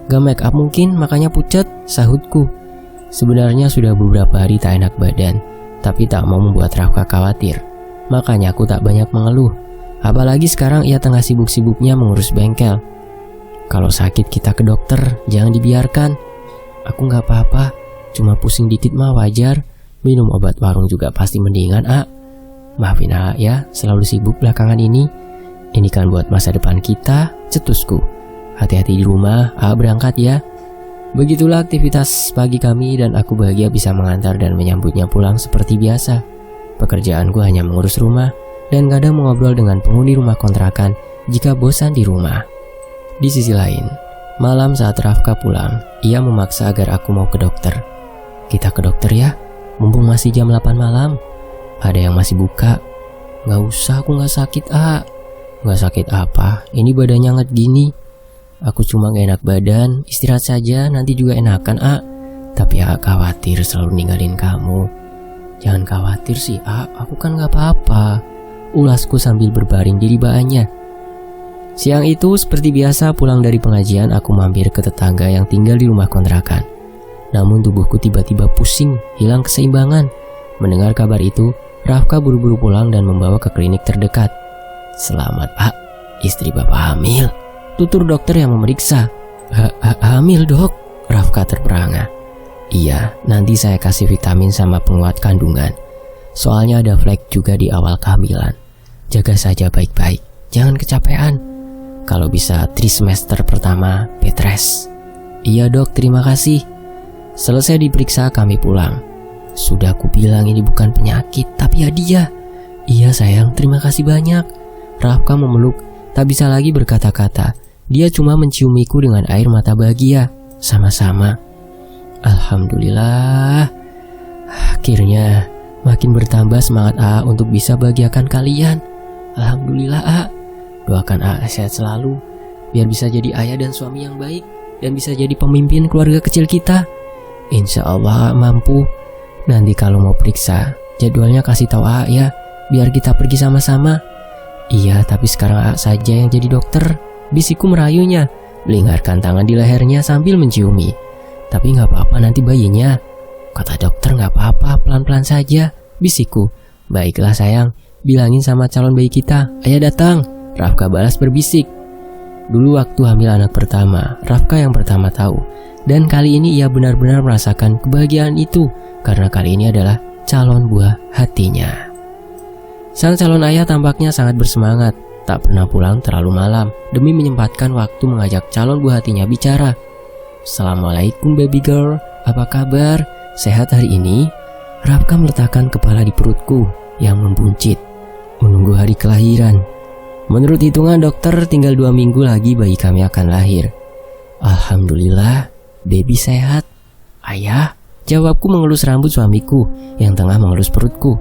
Gak make up mungkin makanya pucet, sahutku. Sebenarnya sudah beberapa hari tak enak badan, tapi tak mau membuat Rafka khawatir. Makanya aku tak banyak mengeluh. Apalagi sekarang ia tengah sibuk-sibuknya mengurus bengkel. Kalau sakit kita ke dokter, jangan dibiarkan. Aku gak apa-apa, cuma pusing dikit mah wajar. Minum obat warung juga pasti mendingan, Maafin ya, selalu sibuk belakangan ini. Ini kan buat masa depan kita, cetusku. Hati-hati di rumah, berangkat ya. Begitulah aktivitas pagi kami dan aku bahagia bisa mengantar dan menyambutnya pulang seperti biasa. Pekerjaanku hanya mengurus rumah dan kadang mengobrol dengan penghuni rumah kontrakan jika bosan di rumah. Di sisi lain, malam saat Rafka pulang, ia memaksa agar aku mau ke dokter. Kita ke dokter ya, mumpung masih jam 8 malam. Ada yang masih buka. Gak usah, aku gak sakit, Gak sakit apa, ini badannya nget gini. Aku cuma gak enak badan, istirahat saja, nanti juga enakan, Tapi khawatir selalu ninggalin kamu. Jangan khawatir sih, aku kan gak apa-apa. Ulasku sambil berbaring di ribaannya. Siang itu seperti biasa pulang dari pengajian, aku mampir ke tetangga yang tinggal di rumah kontrakan. namun tubuhku tiba-tiba pusing, hilang keseimbangan. Mendengar kabar itu, Rafka buru-buru pulang dan membawa ke klinik terdekat. "Selamat, Pak. Istri Bapak hamil," tutur dokter yang memeriksa. Hamil, Dok?" Rafka terperangah. "Iya, nanti saya kasih vitamin sama penguat kandungan. Soalnya ada flek juga di awal kehamilan. Jaga saja baik-baik, jangan kecapean. Kalau bisa trimester pertama bed rest." "Iya, Dok, terima kasih." Selesai diperiksa, kami pulang. "Sudah aku bilang ini bukan penyakit, tapi hadiah." "Iya sayang, terima kasih banyak." Rafka memeluk, tak bisa lagi berkata-kata. Dia cuma menciumiku dengan air mata bahagia. "Sama-sama." "Alhamdulillah. Akhirnya makin bertambah semangat AA untuk bisa bahagiakan kalian. Alhamdulillah, AA. Doakan AA sehat selalu, biar bisa jadi ayah dan suami yang baik, dan bisa jadi pemimpin keluarga kecil kita. Insya Allah mampu. Nanti kalau mau periksa, jadwalnya kasih tahu AA ya, biar kita pergi sama-sama." "Iya, tapi sekarang AA saja yang jadi dokter," bisikku merayunya, melingkarkan tangan di lehernya sambil menciumi. "Tapi gak apa-apa nanti bayinya." "Kata dokter gak apa-apa, pelan-pelan saja," bisikku. "Baiklah sayang, bilangin sama calon bayi kita, ayah datang," Rafka balas berbisik. Dulu waktu hamil anak pertama, Rafka yang pertama tahu. Dan kali ini ia benar-benar merasakan kebahagiaan itu, karena kali ini adalah calon buah hatinya. Sang calon ayah tampaknya sangat bersemangat, tak pernah pulang terlalu malam demi menyempatkan waktu mengajak calon buah hatinya bicara. "Assalamualaikum baby girl, apa kabar? Sehat hari ini?" Rafka meletakkan kepala di perutku yang membuncit, menunggu hari kelahiran. "Menurut hitungan dokter tinggal 2 minggu lagi bayi kami akan lahir." "Alhamdulillah, baby sehat." "Ayah," jawabku mengelus rambut suamiku yang tengah mengelus perutku.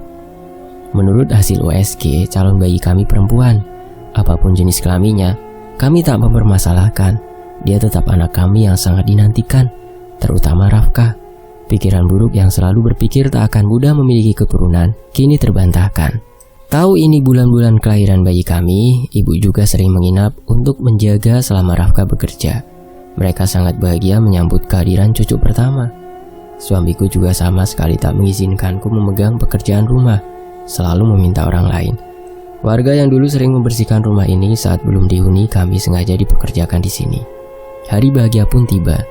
"Menurut hasil USG, calon bayi kami perempuan. Apapun jenis kelaminnya, kami tak mempermasalahkan. Dia tetap anak kami yang sangat dinantikan, terutama Rafka." Pikiran buruk yang selalu berpikir tak akan mudah memiliki keturunan, kini terbantahkan. Tahu ini bulan-bulan kelahiran bayi kami, ibu juga sering menginap untuk menjaga selama Rafka bekerja. Mereka sangat bahagia menyambut kehadiran cucu pertama. Suamiku juga sama sekali tak mengizinkanku memegang pekerjaan rumah, selalu meminta orang lain. Warga yang dulu sering membersihkan rumah ini saat belum dihuni kami sengaja dipekerjakan di sini. Hari bahagia pun tiba.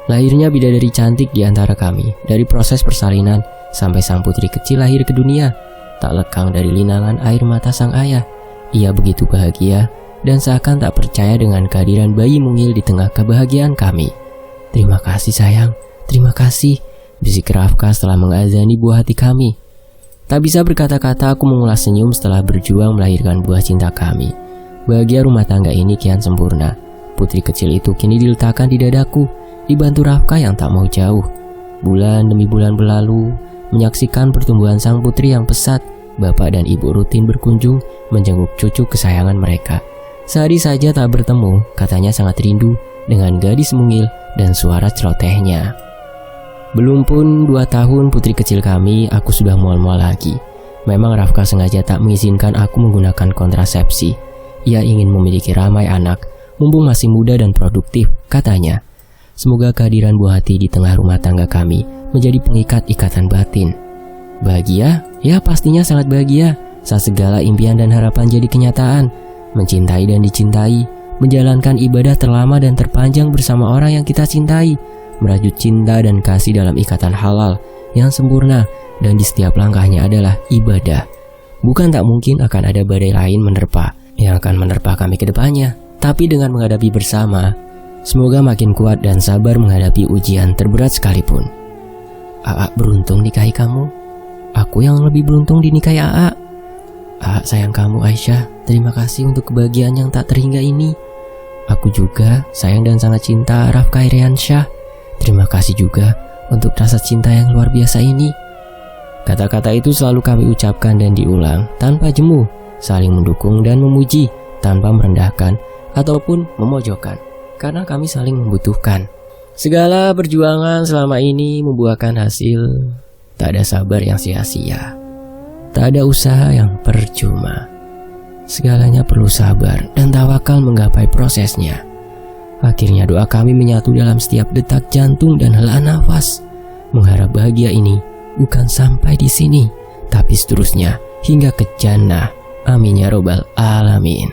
Lahirnya bidadari cantik di antara kami. Dari proses persalinan sampai sang putri kecil lahir ke dunia, tak lekang dari linangan air mata sang ayah. Ia begitu bahagia dan seakan tak percaya dengan kehadiran bayi mungil di tengah kebahagiaan kami. "Terima kasih sayang, terima kasih," bisik Rafka setelah mengazani buah hati kami. Tak bisa berkata-kata, aku mengulas senyum setelah berjuang melahirkan buah cinta kami. Bahagia rumah tangga ini kian sempurna. Putri kecil itu kini diletakkan di dadaku, dibantu Rafka yang tak mau jauh. Bulan demi bulan berlalu, menyaksikan pertumbuhan sang putri yang pesat. Bapak dan ibu rutin berkunjung menjenguk cucu kesayangan mereka. Sehari saja tak bertemu, katanya sangat rindu dengan gadis mungil dan suara celotehnya. Belum pun 2 tahun putri kecil kami, aku sudah mual-mual lagi. Memang Rafka sengaja tak mengizinkan aku menggunakan kontrasepsi. Ia ingin memiliki ramai anak, mumpung masih muda dan produktif, katanya. Semoga kehadiran buah hati di tengah rumah tangga kami menjadi pengikat ikatan batin. Bahagia? Ya pastinya sangat bahagia saat segala impian dan harapan jadi kenyataan. Mencintai dan dicintai, menjalankan ibadah terlama dan terpanjang bersama orang yang kita cintai, merajut cinta dan kasih dalam ikatan halal yang sempurna, dan di setiap langkahnya adalah ibadah. Bukan tak mungkin akan ada badai lain menerpa yang akan menerpa kami ke depannya, tapi dengan menghadapi bersama, semoga makin kuat dan sabar menghadapi ujian terberat sekalipun. AA beruntung nikahi kamu. Aku yang lebih beruntung dinikahi AA. AA sayang kamu Aisyah. Terima kasih untuk kebahagiaan yang tak terhingga ini. Aku juga sayang dan sangat cinta Rafka Iriansyah. Terima kasih juga untuk rasa cinta yang luar biasa ini. Kata-kata itu selalu kami ucapkan dan diulang tanpa jemu, saling mendukung dan memuji tanpa merendahkan ataupun memojokkan, karena kami saling membutuhkan. Segala perjuangan selama ini membuahkan hasil. Tak ada sabar yang sia-sia, tak ada usaha yang percuma. Segalanya perlu sabar dan tawakal menggapai prosesnya. Akhirnya doa kami menyatu dalam setiap detak jantung dan helaan nafas. mengharap bahagia ini bukan sampai di sini, tapi seterusnya hingga ke jannah. Amin ya robbal alamin.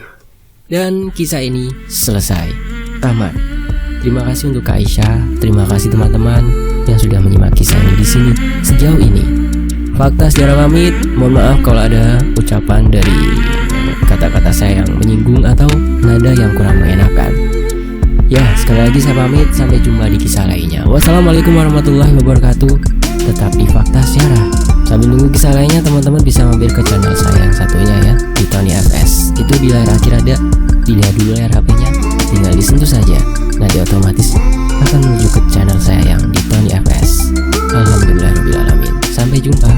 Dan kisah ini selesai, tamat. Terima kasih untuk Kak Aisyah, terima kasih teman-teman yang sudah menyimak kisah ini di sini sejauh ini. Fakta sejarah pamit, mohon maaf kalau ada ucapan dari kata-kata saya yang menyinggung atau nada yang kurang mengenakan. Ya, sekali lagi saya pamit, sampai jumpa di kisah lainnya. Wassalamualaikum warahmatullahi wabarakatuh. Tetap di Fakta Sejarah. Sambil nunggu kisah lainnya, teman-teman bisa mampir ke channel saya yang satunya ya, di Tony FS. Itu di layar akhir ada, dilihat dulu layar HP-nya, tinggal disentuh saja. Nanti otomatis akan menuju ke channel saya yang di Tony FS. Alhamdulillahirrahmanirrahim. Sampai jumpa.